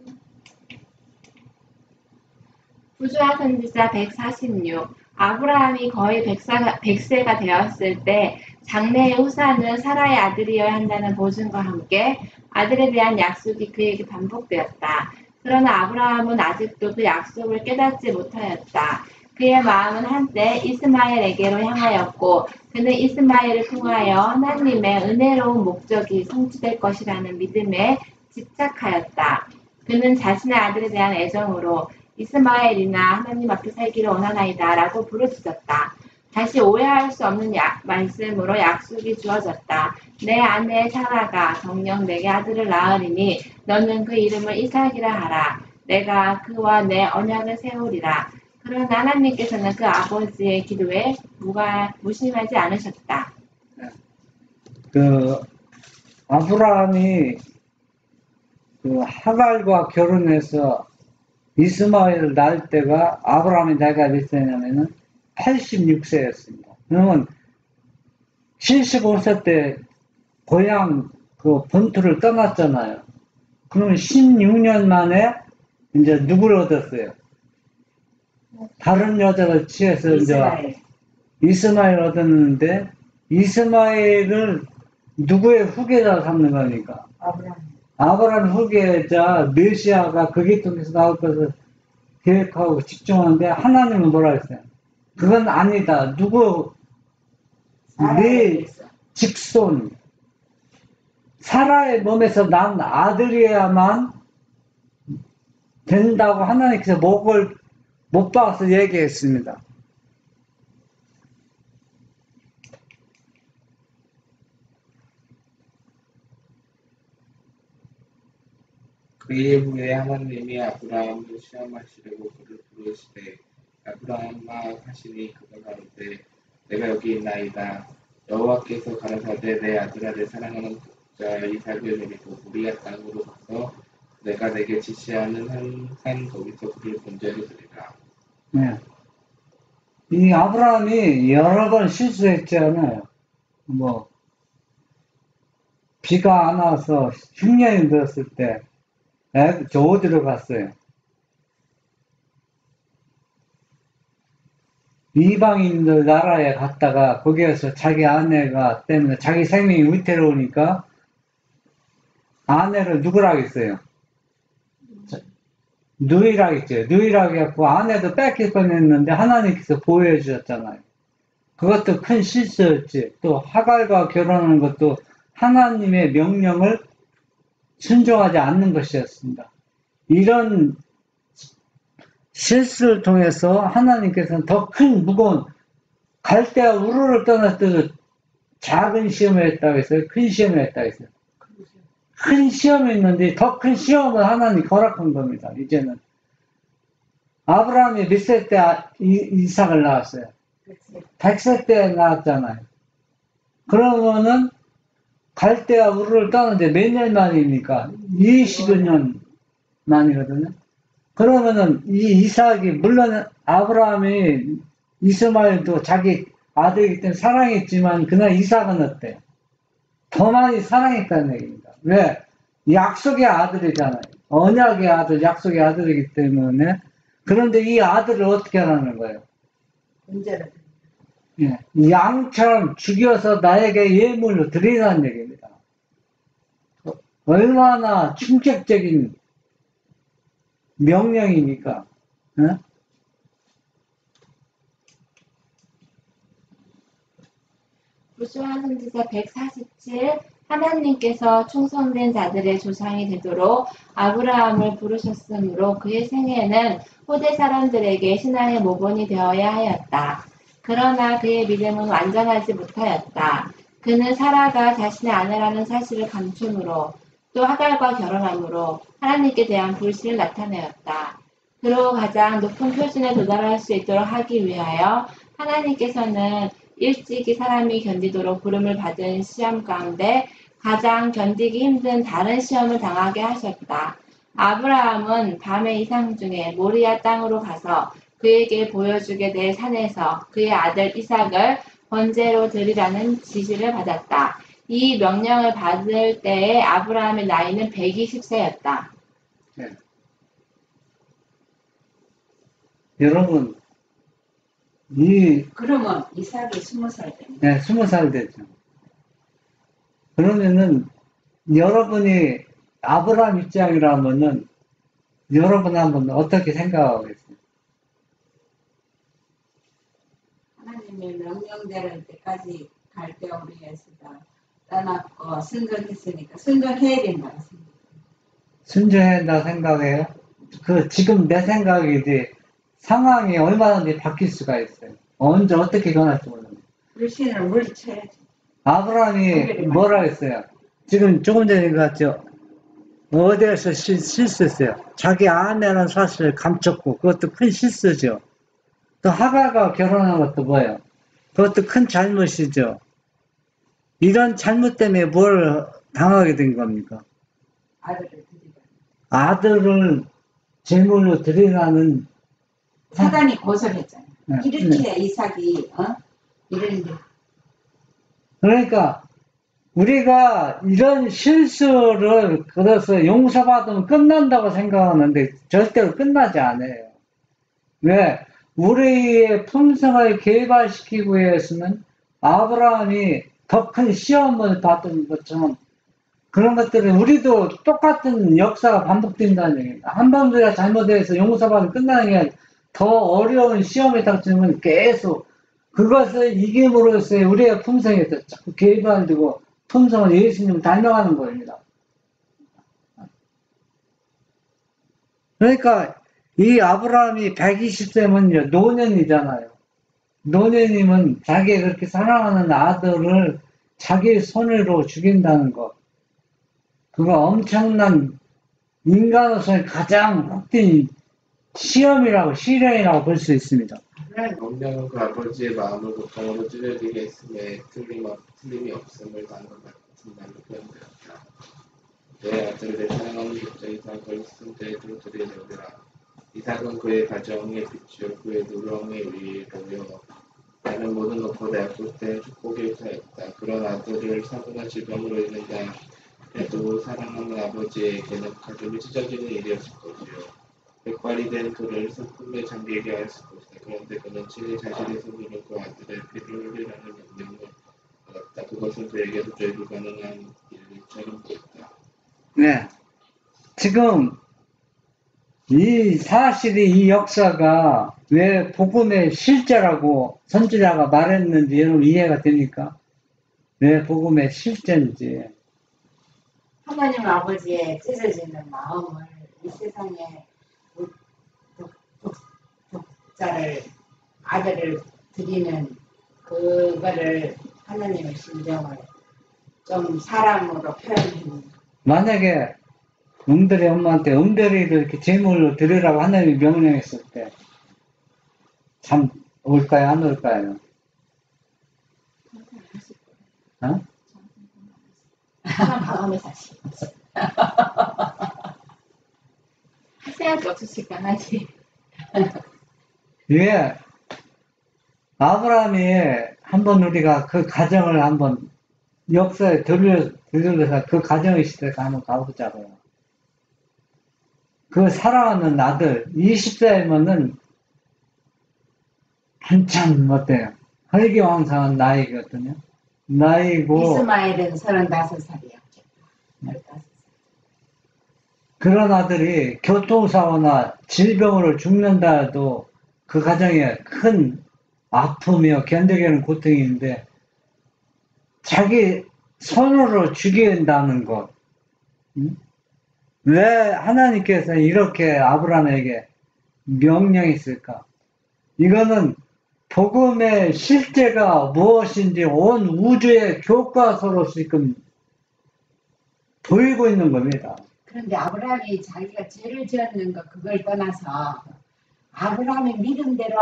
[SPEAKER 2] 부조화 선지자 146. 아브라함이 거의 100세가 되었을 때 장래의 후사는 사라의 아들이어야 한다는 보증과 함께 아들에 대한 약속이 그에게 반복되었다. 그러나 아브라함은 아직도 그 약속을 깨닫지 못하였다. 그의 마음은 한때 이스마엘에게로 향하였고 그는 이스마엘을 통하여 하나님의 은혜로운 목적이 성취될 것이라는 믿음에 집착하였다. 그는 자신의 아들에 대한 애정으로 이스마엘이나 하나님 앞에 살기를 원하나이다 라고 부르짖었다. 다시 오해할 수 없는 말씀으로 약속이 주어졌다. 내 아내 사라가 정녕 내게 아들을 낳으리니 너는 그 이름을 이삭이라 하라. 내가 그와 내 언약을 세우리라. 그러나 하나님께서는 그 아버지의 기도에 무심하지 않으셨다.
[SPEAKER 1] 그 아브라함이 그 하갈과 결혼해서 이스마엘을 낳을 때가 아브라함의 나이가 몇 세냐면은 86세였습니다. 그러면 75세 때 고향 그 본토를 떠났잖아요. 그러면 16년 만에 이제 누구를 얻었어요? 다른 여자를 취해서 이제 이스마엘 얻었는데 이스마엘을 누구의 후계자 삼는 거니까? 아브라함 후계자 메시아가 그게 통해서 나올 것을 계획하고 집중하는데 하나님은 뭐라 했어요? 그건 아니다. 누구 네 직손 사라의 몸에서 난 아들이어야만 된다고 하나님께서 목을 못 박아서 얘기했습니다.
[SPEAKER 5] 그 이후에 하나님이 아브라함을 시험하시려고 그를 부르시되 아브라함아 하시니 그가 가로되 내가 여기 있나이다. 여호와께서 가라사대 내 아들아 내 사랑하는 독자 이삭을 데리고 모리아 땅으로 가서 내가 내게 지시하는 한 산 거기서 그를 번제로 드리라.
[SPEAKER 1] 네. 이 아브라함이 여러 번 실수했잖아요. 뭐 비가 안 와서 흉년이 들었을 때 저 어디로 갔어요? 이방인들 나라에 갔다가 거기에서 자기 아내가 때문에 자기 생명이 위태로우니까 아내를 누구라 하겠어요? 누이라 했죠. 누이라 해갖고 아내도 뺏길 뻔했는데 하나님께서 보호해 주셨잖아요. 그것도 큰 실수였지. 또 하갈과 결혼하는 것도 하나님의 명령을 순종하지 않는 것이었습니다. 이런 실수를 통해서 하나님께서는 더 큰 무거운 갈대와 우르를 떠날 때도 작은 시험을 했다고 했어요. 큰 시험을 했다고 했어요. 큰 시험이 있는데 더 큰 시험을 하나님 허락한 겁니다. 이제는 아브라함이 몇 세 때 이삭을 낳았어요? 100세 때 낳았잖아요. 그러면은 갈대와 우르를 떠는데 몇 년 만입니까? 20년 만이거든요. 그러면은 이 이삭이 물론 아브라함이 이스마엘도 자기 아들이기 때문에 사랑했지만 그날 이삭은 어때요? 더 많이 사랑했다는 얘기입니다. 왜? 약속의 아들이잖아요. 언약의 아들, 약속의 아들이기 때문에. 그런데 이 아들을 어떻게 하라는 거예요? 예, 양처럼 죽여서 나에게 예물로 드리라는 얘기입니다. 얼마나 충격적인 명령입니까? 예?
[SPEAKER 2] 부조화 선지자 147. 하나님께서 충성된 자들의 조상이 되도록 아브라함을 부르셨으므로 그의 생애는 후대 사람들에게 신앙의 모본이 되어야 하였다. 그러나 그의 믿음은 완전하지 못하였다. 그는 사라가 자신의 아내라는 사실을 감춤으로 또 하갈과 결혼함으로 하나님께 대한 불신을 나타내었다. 그로 가장 높은 표준에 도달할 수 있도록 하기 위하여 하나님께서는 일찍이 사람이 견디도록 부름을 받은 시험 가운데 가장 견디기 힘든 다른 시험을 당하게 하셨다. 아브라함은 밤의 이상 중에 모리아 땅으로 가서 그에게 보여주게 될 산에서 그의 아들 이삭을 번제로 드리라는 지시를 받았다. 이 명령을 받을 때에 아브라함의 나이는 120세였다.
[SPEAKER 1] 네. 여러분,
[SPEAKER 4] 그러면 이삭이 20살 때문에.
[SPEAKER 1] 네, 20살 되죠. 그러면은, 여러분이 아브라함 입장이라면은, 여러분 한번 어떻게 생각하겠어요?
[SPEAKER 4] 하나님의 명령대로 때까지 갈 때 우리 예수가 떠났고 순종했으니까 순종해야 된다고 생각해요.
[SPEAKER 1] 순종해야 한다고 생각해요? 지금 내 생각이지, 상황이 얼마든지 바뀔 수가 있어요. 언제 어떻게 변할지 몰라요.
[SPEAKER 4] 불신을 물리쳐야지.
[SPEAKER 1] 아브라함이 뭐라 했어요? 지금 조금 전에 갔죠. 어디에서 실수했어요. 자기 아내라는 사실을 감췄고, 그것도 큰 실수죠. 또 하갈과 결혼한 것도 뭐예요? 그것도 큰 잘못이죠. 이런 잘못 때문에 뭘 당하게 된 겁니까?
[SPEAKER 4] 아들을 드리라.
[SPEAKER 1] 아들을 제물로 드리라는
[SPEAKER 4] 사단이 고소했잖아요.
[SPEAKER 1] 네.
[SPEAKER 4] 이렇게 이삭이 이랬는데
[SPEAKER 1] 그러니까 우리가 이런 실수를 그래서 용서받으면 끝난다고 생각하는데 절대로 끝나지 않아요. 왜? 우리의 품성을 개발시키기 위해서는 아브라함이 더 큰 시험을 받은 것처럼 그런 것들은 우리도 똑같은 역사가 반복된다는 얘기입니다. 한 번 우리가 잘못해서 용서받으면 끝나는 게 아니라 더 어려운 시험에 닥치면 계속 그것을 이김으로써 우리의 품성에 자꾸 개발되고 품성을 예수님을 닮아가는 겁니다. 그러니까 이 아브라함이 120세면 노년이잖아요. 노년이면 자기가 그렇게 사랑하는 아들을 자기 손으로 죽인다는 것. 그거 엄청난 인간으로서의 가장 헛된 시험이라고 시련이라고 볼 수 있습니다.
[SPEAKER 5] 명령은 그 아버지의 마음을 고통으로 찌르게 했음에 틀림이 없음을 단것 같은 말로 표현되었다. 내 아들을 내 사랑하는 독자 이삭을 순대로 드리려니라. 이삭은 그의 가정의 빛이요 그의 누렁의 위로요 나는 모든 것보다 약속된 축복의 유사였다. 그런 아들을 사고나 질병으로 잃는다 해도 사랑하는 아버지에게는 가슴이 찢어지는 일이었을 것이요 백발이 된 그를 슬픔에 잠기게 하였을 것이다. 그런데 그는 친히 자신의 손으로 그 아들의 피를 흘리라는 명령을 받았다. 그것은 그에게 도저히 불가능한 일처럼 보였다.
[SPEAKER 1] 네. 지금 이 사실이 이 역사가 왜 복음의 실제라고 선지자가 말했는지 여러분 이해가 됩니까? 왜 복음의 실제인지.
[SPEAKER 4] 하나님 아버지의 찢어지는 마음을 이 세상에 독자를 아들을 드리는 그거를 하나님의 심정을 좀 사람으로 표현했는.
[SPEAKER 1] 만약에 음들의 엄마한테 음들이를 이렇게 제물로 드리라고 하나님이 명령했을 때 참 올까요? 안 올까요? 어?
[SPEAKER 2] 사람 마음의 사실. 하세요도 없으실까 하지.
[SPEAKER 1] 왜 아브라함이 한번 우리가 그 가정을 한번 역사에 들려서 그 가정의 시대에 한번 가보자고요. 그 사랑하는 아들 20세면은 한참 어때요? 혈기왕성한 나이거든요. 나이고
[SPEAKER 4] 이스마엘은 35살이었겠다. 15살.
[SPEAKER 1] 그런 아들이 교통사고나 질병으로 죽는다 해도 그 가정에 큰 아픔이요 견디기는 고통인데 자기 손으로 죽인다는 것. 응? 왜 하나님께서 이렇게 아브라함에게 명령했을까? 이거는 복음의 실제가 무엇인지 온 우주의 교과서로서 지금 보이고 있는 겁니다.
[SPEAKER 4] 그런데 아브라함이 자기가 죄를 지었는 것 그걸 떠나서 아브라함의 믿음대로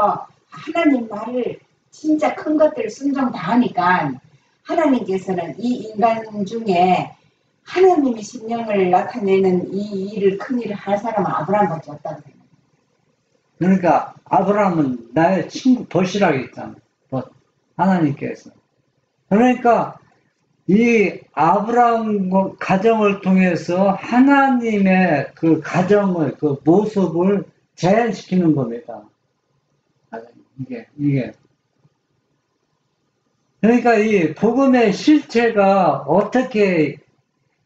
[SPEAKER 4] 하나님 말을 진짜 큰 것들을 순종 다 하니까 하나님께서는 이 인간 중에 하나님의 신령을 나타내는 이 일을 큰 일을 할 사람은 아브라함밖에 없다고 생각해요.
[SPEAKER 1] 그러니까 아브라함은 나의 친구 벗이라고 했잖아. 벗. 하나님께서. 그러니까 이 아브라함 가정을 통해서 하나님의 그 가정을, 그 모습을 재현시키는 겁니다. 이게. 그러니까 이 복음의 실체가 어떻게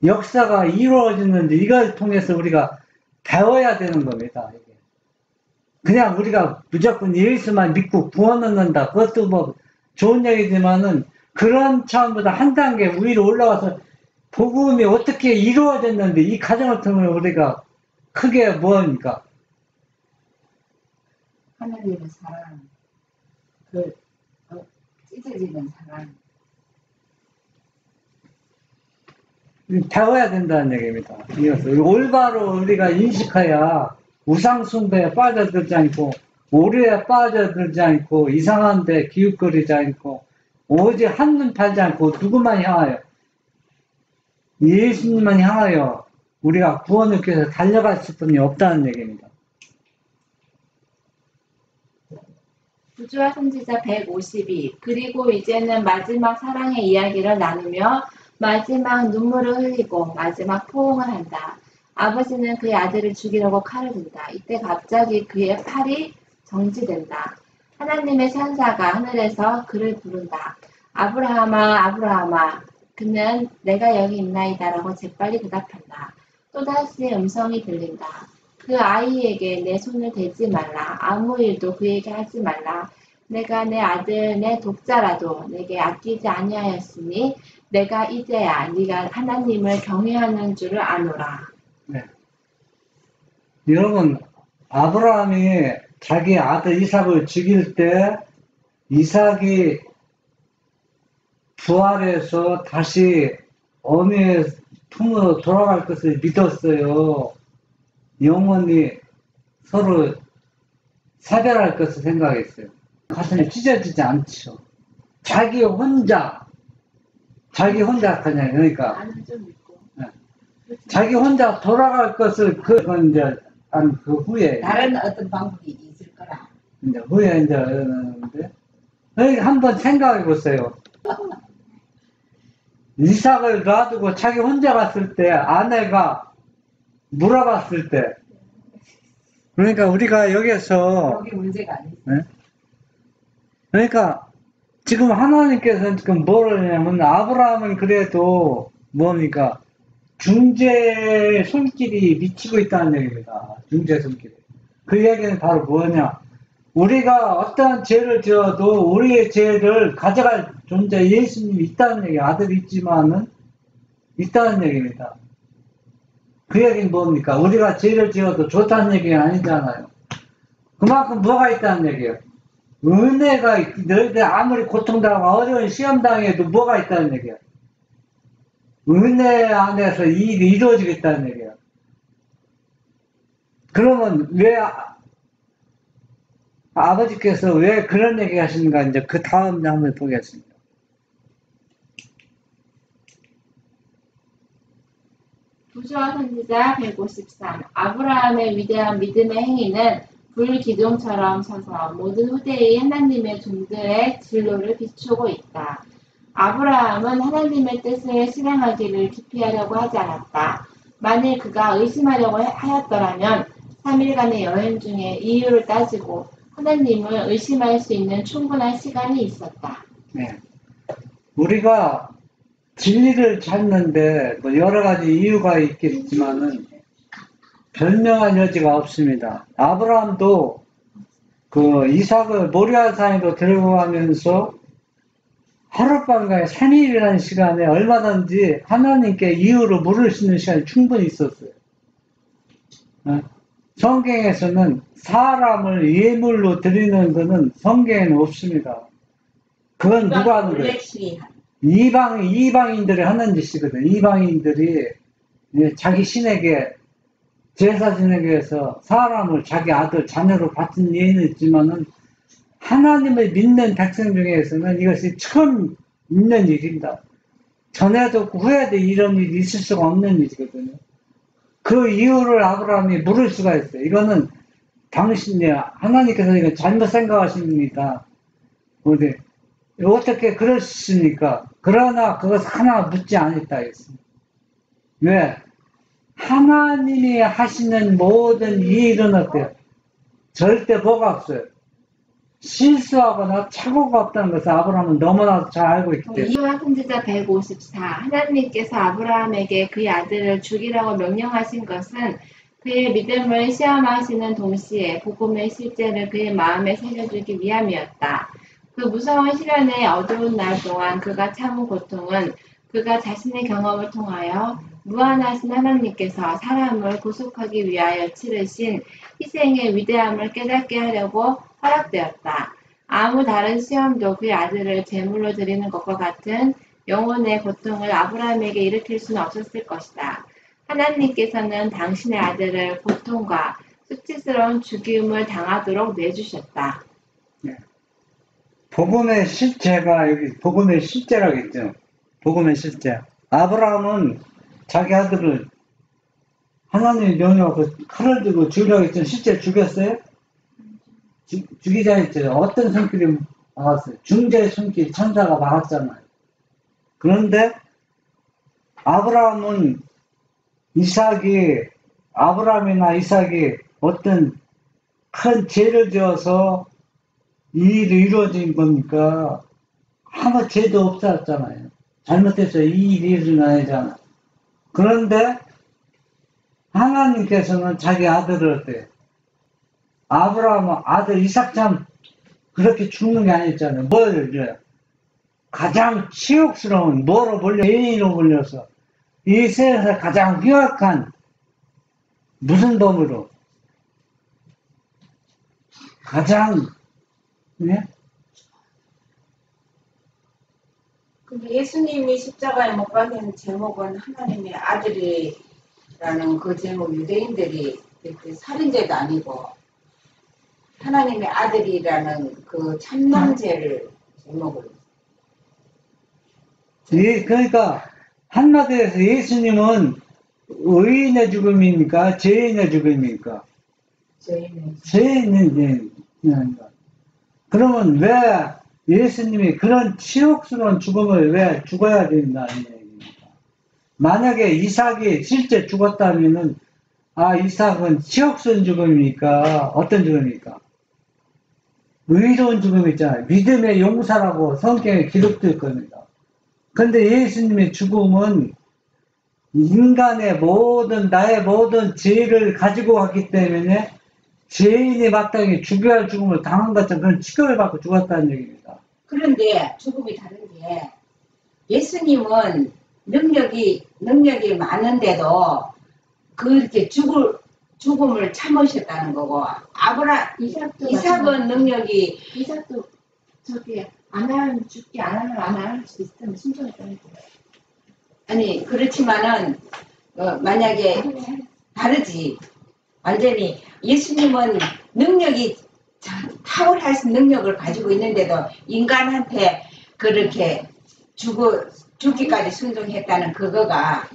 [SPEAKER 1] 역사가 이루어지는지 이걸 통해서 우리가 배워야 되는 겁니다. 이게. 그냥 우리가 무조건 예수만 믿고 구원 얻는다. 그것도 뭐 좋은 얘기지만은 그런 차원보다 한 단계 위로 올라가서 복음이 어떻게 이루어졌는데 이 과정을 통해 우리가 크게 뭐합니까?
[SPEAKER 4] 하나님의 사랑, 찢어지는 사랑.
[SPEAKER 1] 배워야 된다는 얘기입니다. 이것을 올바로 우리가 인식해야 우상숭배에 빠져들지 않고 오류에 빠져들지 않고 이상한 데 기웃거리지 않고 오직 한눈 팔지 않고 누구만 향하여 예수님만 향하여 우리가 구원을 위해서 달려갈 수뿐이 없다는 얘기입니다.
[SPEAKER 2] 구주와 선지자 152. 그리고 이제는 마지막 사랑의 이야기를 나누며 마지막 눈물을 흘리고 마지막 포옹을 한다. 아버지는 그의 아들을 죽이려고 칼을 든다. 이때 갑자기 그의 팔이 정지된다. 하나님의 천사가 하늘에서 그를 부른다. 아브라함아, 아브라함아. 그는 내가 여기 있나이다라고 재빨리 대답한다. 또다시 음성이 들린다. 그 아이에게 내 손을 대지 말라. 아무 일도 그에게 하지 말라. 내가 내 아들, 내 독자라도 내게 아끼지 아니하였으니 내가 이제야 네가 하나님을 경외하는 줄을 아노라.
[SPEAKER 1] 네. 여러분, 아브라함이 자기 아들 이삭을 죽일 때 이삭이 부활해서 다시 어미의 품으로 돌아갈 것을 믿었어요. 영원히 서로 사별할 것을 생각했어요. 가슴이 찢어지지 않죠. 자기 혼자 그냥 그러니까
[SPEAKER 2] 나는 좀 믿고.
[SPEAKER 1] 자기 혼자 돌아갈 것을 그건 이제 그 후에
[SPEAKER 4] 다른 어떤 방법이 있을 거라.
[SPEAKER 1] 이제 후에 이제 그러는데 한번 생각해 보세요. 이삭을 놔두고 자기 혼자 갔을 때 아내가 물어봤을 때 그러니까 우리가 여기서
[SPEAKER 4] 여기 문제가 아니에요.
[SPEAKER 1] 네? 그러니까 지금 하나님께서는 지금 뭘 하냐면 아브라함은 그래도 뭡니까 중재 손길이 미치고 있다는 얘기입니다. 중재 손길이. 그 얘기는 바로 뭐냐? 우리가 어떠한 죄를 지어도 우리의 죄를 가져갈 존재 예수님이 있다는 얘기, 아들이 있지만은 있다는 얘기입니다. 그 얘기는 뭡니까? 우리가 죄를 지어도 좋다는 얘기가 아니잖아요. 그만큼 뭐가 있다는 얘기예요. 은혜가, 너희들 아무리 고통당하고 어려운 시험당해도 뭐가 있다는 얘기예요. 은혜 안에서 이 일이 이루어지겠다는 얘기예요. 그러면 왜 아버지께서 왜 그런 얘기 하시는가 이제 그 다음 한번 보겠습니다.
[SPEAKER 2] 구주와 선지자 153. 아브라함의 위대한 믿음의 행위는 불기둥처럼 서서 모든 후대의 하나님의 종들의 진로를 비추고 있다. 아브라함은 하나님의 뜻을 실행하기를 기피하려고 하지 않았다. 만일 그가 의심하려고 하였더라면 3일간의 여행 중에 이유를 따지고 하나님을 의심할 수 있는 충분한 시간이 있었다.
[SPEAKER 1] 네. 우리가 진리를 찾는데 뭐 여러 가지 이유가 있겠지만은 변명할 여지가 없습니다. 아브라함도 그 이삭을 모리아 산으로 데리고 가면서 하룻밤과 3일이라는 시간에 얼마든지 하나님께 이유로 물을 수 있는 시간이 충분히 있었어요. 성경에서는 사람을 예물로 드리는 것은 성경에는 없습니다. 그건 누가 하는 거예요? 이방인들이 하는 짓이거든. 이방인들이 자기 신에게 제사 지내기 위해서 사람을 자기 아들, 자녀로 바친 예는 있지만은 하나님을 믿는 백성 중에서는 이것이 처음 있는 일입니다. 전에도 없고 후에도 이런 일이 있을 수가 없는 일이거든요. 그 이유를 아브라함이 물을 수가 있어요. 이거는 당신이, 하나님께서 이거 잘못 생각하십니다. 어떻게 그러십니까? 그러나 그것 하나 묻지 않았다 했습니다. 왜? 하나님이 하시는 모든 일은 어때요? 절대 뭐가 없어요. 실수하거나 착오가 없다는 것을 아브라함은 너무나 잘 알고 있기 때문에.
[SPEAKER 2] 이와 선지자 154. 하나님께서 아브라함에게 그의 아들을 죽이라고 명령하신 것은 그의 믿음을 시험하시는 동시에 복음의 실제를 그의 마음에 새겨주기 위함이었다. 그 무서운 시련의 어두운 날 동안 그가 참은 고통은 그가 자신의 경험을 통하여 무한하신 하나님께서 사람을 구속하기 위하여 치르신 희생의 위대함을 깨닫게 하려고 허락되었다. 아무 다른 시험도 그의 아들을 제물로 드리는 것과 같은 영혼의 고통을 아브라함에게 일으킬 수는 없었을 것이다. 하나님께서는 당신의 아들을 고통과 수치스러운 죽임을 당하도록 내주셨다.
[SPEAKER 1] 복음의 실제가 여기 복음의 실제라고 했죠. 복음의 실제. 아브라함은 자기 아들을 하나님이 명령하고 칼을 들고 죽이라고 했죠. 실제 죽였어요? 죽이자 했죠. 어떤 손길이 막았어요? 중재의 손길, 천사가 막았잖아요. 그런데 아브라함이나 이삭이 어떤 큰 죄를 지어서 이 일이 이루어진 겁니까? 아무 죄도 없었잖아요. 잘못해서 이 일이 일어나잖아요. 그런데 하나님께서는 자기 아들을 어때요? 아브라함은 아들 이삭 참 그렇게 죽는 게 아니었잖아요. 뭘 줘요? 가장 치욕스러운 뭐로 몰려 죄인으로 몰려서 이 세상에서 가장 휘악한 무슨 범으로 가장
[SPEAKER 4] 근데 예수님이 십자가에 못 박힌 제목은 하나님의 아들이라는 그 제목 유대인들이 살인죄도 아니고 하나님의 아들이라는 그 참남죄를 제목으로.
[SPEAKER 1] 그러니까 한마디로 해서 예수님은 의인의 죽음입니까? 죄인의 죽음입니까? 죄인의. 그러면 왜 예수님이 그런 치욕스러운 죽음을 왜 죽어야 된다는 얘기입니까? 만약에 이삭이 실제 죽었다면은 이삭은 치욕스러운 죽음입니까? 어떤 죽음입니까? 의로운 죽음 있잖아요. 믿음의 용사라고 성경에 기록될 겁니다. 근데 예수님의 죽음은 인간의 나의 모든 죄를 가지고 왔기 때문에 죄인이 마땅히 죽여야 할 죽음을 당한 것처럼 그런 취급을 받고 죽었다는 얘기입니다.
[SPEAKER 4] 그런데 죽음이 다른 게 예수님은 능력이 많은데도 그렇게 죽음을 참으셨다는 거고 이삭은 능력이
[SPEAKER 2] 이삭도 저기 안 하면 죽기 안 하면 안 할 수도 있으면 순종했다는 거예요.
[SPEAKER 4] 아니 그렇지만은 만약에 다르지. 완전히 예수님은 능력이 탁월할 수 있는 능력을 가지고 있는데도 인간한테 그렇게 죽기까지 순종했다는 그거가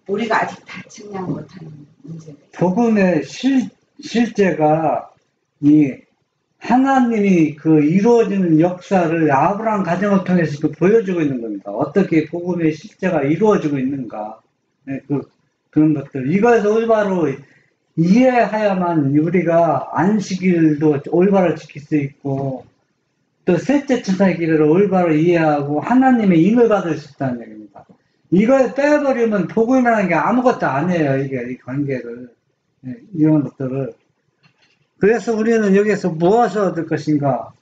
[SPEAKER 4] 우리가 아직 다 측량 못하는 문제예요.
[SPEAKER 1] 복음의 실제가 하나님이 그 이루어지는 역사를 아브라함 가정을 통해서 보여주고 있는 겁니다. 어떻게 복음의 실제가 이루어지고 있는가. 그런 것들. 이것을 올바로 이해해야만 우리가 안식일도 올바로 지킬 수 있고, 또 셋째 천사의 기회를 올바로 이해하고 하나님의 임을 받을 수 있다는 얘기입니다. 이걸 빼버리면 복음이라는 게 아무것도 아니에요. 이 관계를. 이런 것들을. 그래서 우리는 여기서 무엇을 얻을 것인가?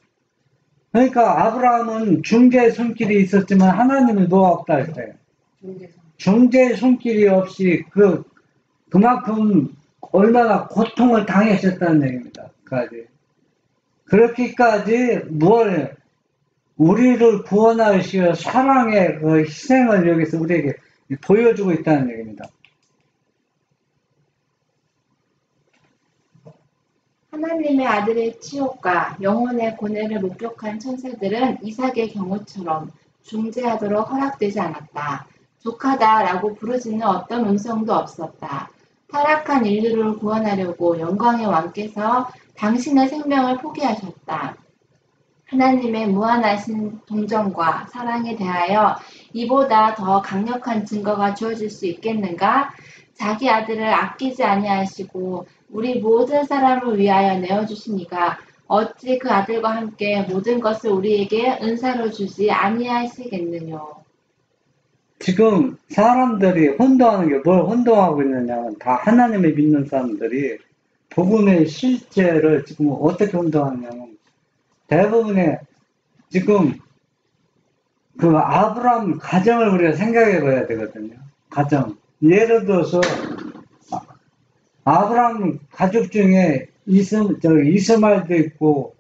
[SPEAKER 1] 그러니까 아브라함은 중재의 손길이 있었지만 하나님은 뭐가 없다 했어요. 중재의 손길이 없이 그만큼 얼마나 고통을 당하셨다는 얘기입니다. 그렇게까지 우리를 구원하시어 사랑의 그 희생을 여기서 우리에게 보여주고 있다는 얘기입니다.
[SPEAKER 2] 하나님의 아들의 치욕과 영혼의 고뇌를 목격한 천사들은 이삭의 경우처럼 중재하도록 허락되지 않았다. 족하다라고 부르짖는 어떤 음성도 없었다. 타락한 인류를 구원하려고 영광의 왕께서 당신의 생명을 포기하셨다. 하나님의 무한하신 동정과 사랑에 대하여 이보다 더 강력한 증거가 주어질 수 있겠는가? 자기 아들을 아끼지 아니하시고 우리 모든 사람을 위하여 내어주시니가 어찌 그 아들과 함께 모든 것을 우리에게 은사로 주지 아니하시겠느뇨.
[SPEAKER 1] 지금 사람들이 혼동하는 게 뭘 혼동하고 있느냐면 다 하나님을 믿는 사람들이 복음의 실제를 지금 어떻게 혼동하냐면 대부분의 지금 그 아브라함 가정을 우리가 생각해 봐야 되거든요. 가정. 예를 들어서 아브라함 가족 중에 이스마엘도 있고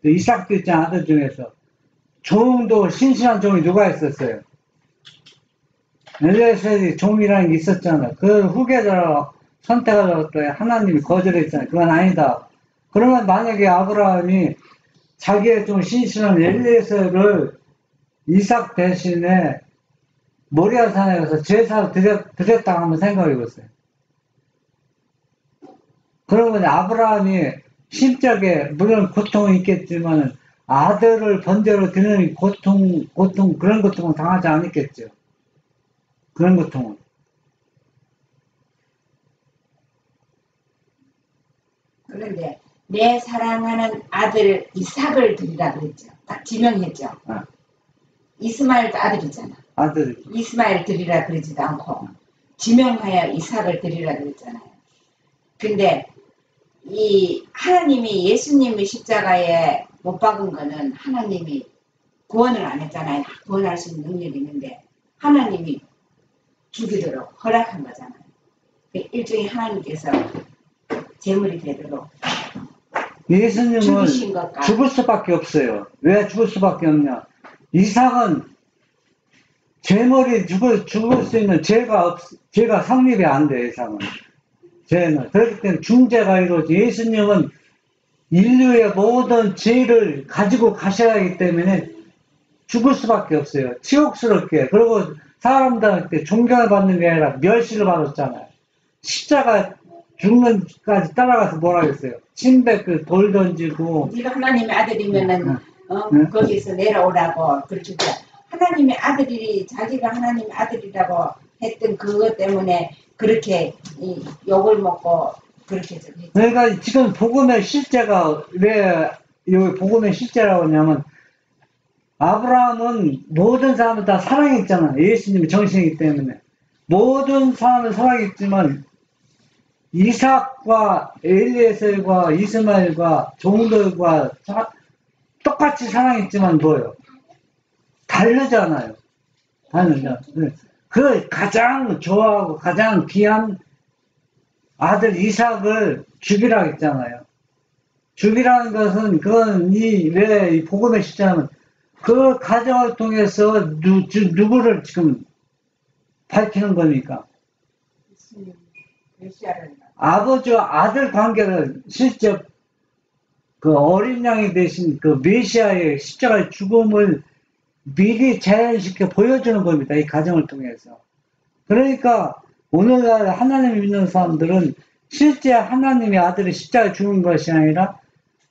[SPEAKER 1] 이삭도 있지 아들 중에서 종도 신실한 종이 누가 있었어요? 엘리에셀이 종이라는 게 있었잖아. 그 후계자로 선택하려고 했더니 하나님이 거절했잖아요. 그건 아니다. 그러면 만약에 아브라함이 자기의 좀 신실한 엘리에셀을 이삭 대신에 모리아산에 가서 제사를 드렸다고 한번 생각해 보세요. 그러면 아브라함이 심적에 물론 고통은 있겠지만 아들을 번제로 드리는 고통 그런 고통은 당하지 않았겠죠. 그런 고통은.
[SPEAKER 4] 그런데 내 사랑하는 아들 이삭을 드리라 그랬죠. 딱 지명했죠. 이스마엘도 아들이잖아.
[SPEAKER 1] 아들.
[SPEAKER 4] 이스마엘 드리라 그러지도 않고 지명하여 이삭을 드리라 그랬잖아요. 근데 이 하나님이 예수님의 십자가에 못 박은 거는 하나님이 구원을 안 했잖아요. 구원할 수 있는 능력이 있는데 하나님이 죽이도록 허락한 거잖아요. 일종의 하나님께서 제물이 되도록
[SPEAKER 1] 예수님은
[SPEAKER 4] 죽이신 것과
[SPEAKER 1] 죽을 수밖에 없어요. 왜 죽을 수밖에 없냐? 이삭은 제물이 죽을 수 있는 죄가 성립이 안 돼, 이삭은. 죄는. 그렇기 때문에 중죄가 이루어지. 예수님은 인류의 모든 죄를 가지고 가셔야 하기 때문에 죽을 수밖에 없어요. 치욕스럽게. 그리고 사람들한테 존경을 받는 게 아니라 멸시를 받았잖아요. 십자가 죽는까지 따라가서 뭐라 그랬어요? 침뱉고 돌 던지고.
[SPEAKER 4] 네가 하나님의 아들이면은 거기서 내려오라고 그렇게 하나님의 아들이 자기가 하나님의 아들이라고 했던 그것 때문에 그렇게 욕을 먹고 그렇게 했죠.
[SPEAKER 1] 그러니까 지금 복음의 실제가 왜 여기 복음의 실제라고 하냐면 아브라함은 모든 사람을 다 사랑했잖아. 예수님이 정신이기 때문에 모든 사람을 사랑했지만 이삭과 엘리에셀과 이스마엘과 종들과 똑같이 사랑했지만 뭐예요? 다르잖아요. 다르죠. 그 가장 좋아하고 가장 귀한 아들 이삭을 죽이라고 했잖아요. 죽이라는 것은 그건 왜 이 복음의 실제는 그 가정을 통해서 누구를 지금 밝히는 겁니까? 아버지와 아들 관계를 실제 그 어린 양이 되신 그 메시아의 십자가의 죽음을 미리 재현시켜 보여주는 겁니다. 이 가정을 통해서. 그러니까 오늘날 하나님을 믿는 사람들은 실제 하나님의 아들이 십자가에 죽은 것이 아니라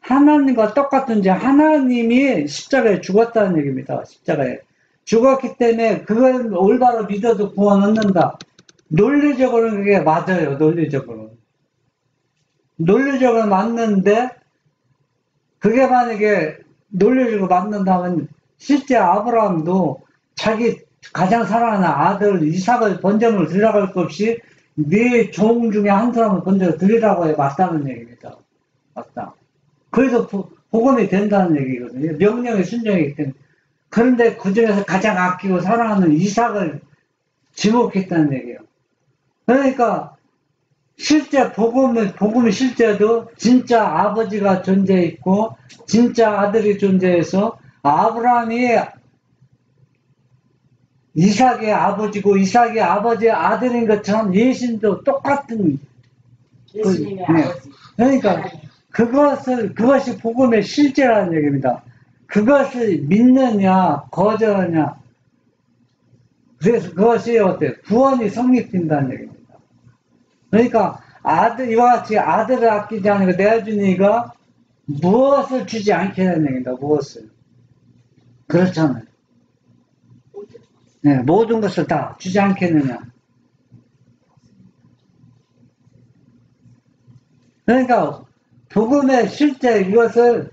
[SPEAKER 1] 하나님과 똑같은 자 하나님이 십자가에 죽었다는 얘기입니다. 십자가에 죽었기 때문에 그걸 올바로 믿어도 구원 얻는다. 논리적으로는 그게 맞아요. 논리적으로 맞는데 그게 만약에 논리적으로 맞는다면 실제 아브라함도 자기 가장 사랑하는 아들 이삭을 번제물로 드리라고 할 것 없이 네 종 중에 한 사람을 번제로 드리라고 해 맞다는 얘기입니다. 맞다. 그래서 복음이 된다는 얘기거든요. 명령에 순종하기 때문에. 그런데 그 중에서 가장 아끼고 사랑하는 이삭을 지목했다는 얘기예요. 그러니까 실제 복음의 실제도 진짜 아버지가 존재했고 진짜 아들이 존재해서 아브라함이 이삭의 아버지고 이삭의 아버지의 아들인 것처럼 예수님도 똑같은
[SPEAKER 4] 예수님의
[SPEAKER 1] 네.
[SPEAKER 4] 아버지.
[SPEAKER 1] 그러니까 그것이 복음의 실제라는 얘기입니다. 그것을 믿느냐 거절하냐. 그래서 그것이 어때? 구원이 성립된다는 얘기입니다. 그러니까 이와 같이 아들을 아끼지 않고 내 아들이가 무엇을 주지 않겠다는 얘기입니다. 무엇을. 그렇잖아요. 네, 모든 것을 다 주지 않겠느냐. 그러니까 복음의 실제 이것을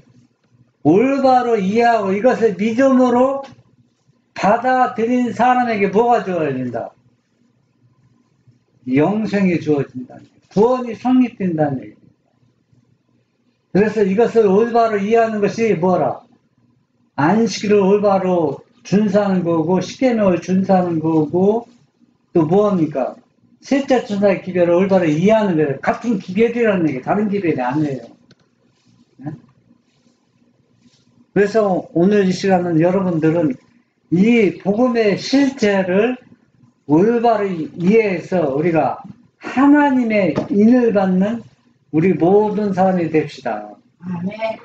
[SPEAKER 1] 올바로 이해하고 이것을 믿음으로 받아들인 사람에게 뭐가 주어진다? 영생이 주어진다는 얘기예요. 구원이 성립된다는 얘기입니다. 그래서 이것을 올바로 이해하는 것이 뭐라? 안식일을 올바로 준수하는 거고 십계명을 준수하는 거고 또 뭐합니까? 셋째 천사의 기별을 올바로 이해하는 거예요. 같은 기별이라는 얘기, 다른 기별이 아니에요. 네? 그래서 오늘 이 시간은 여러분들은 이 복음의 실체를 올바로 이해해서 우리가 하나님의 인을 받는 우리 모든 사람이 됩시다.
[SPEAKER 4] 아멘.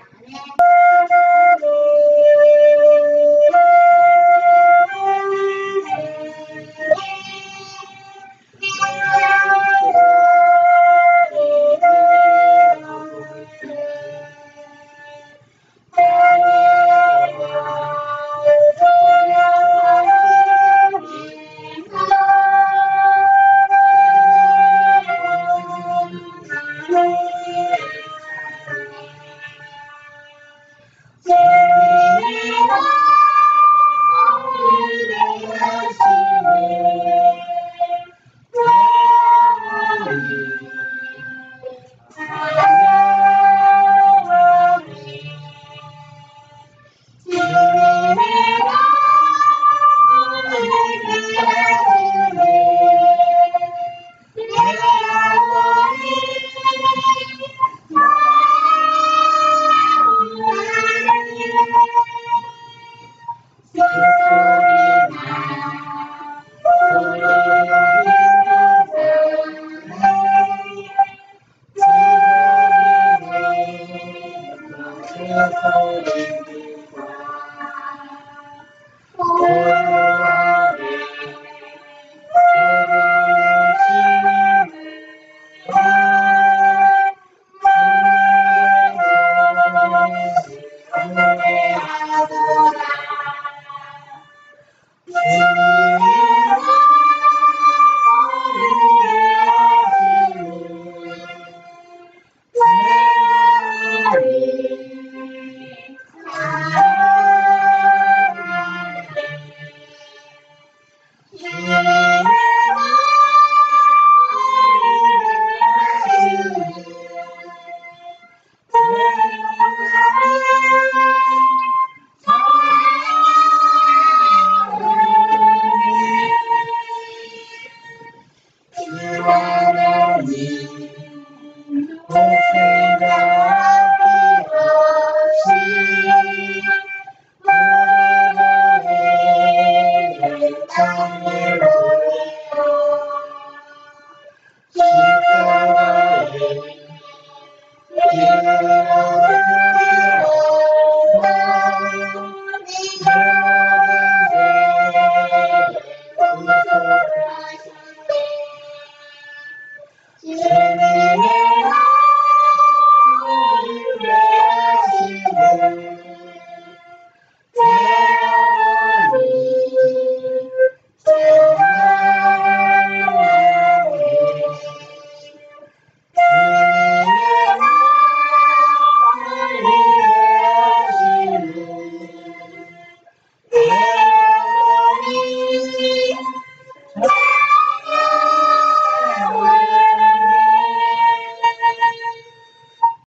[SPEAKER 3] Yeah.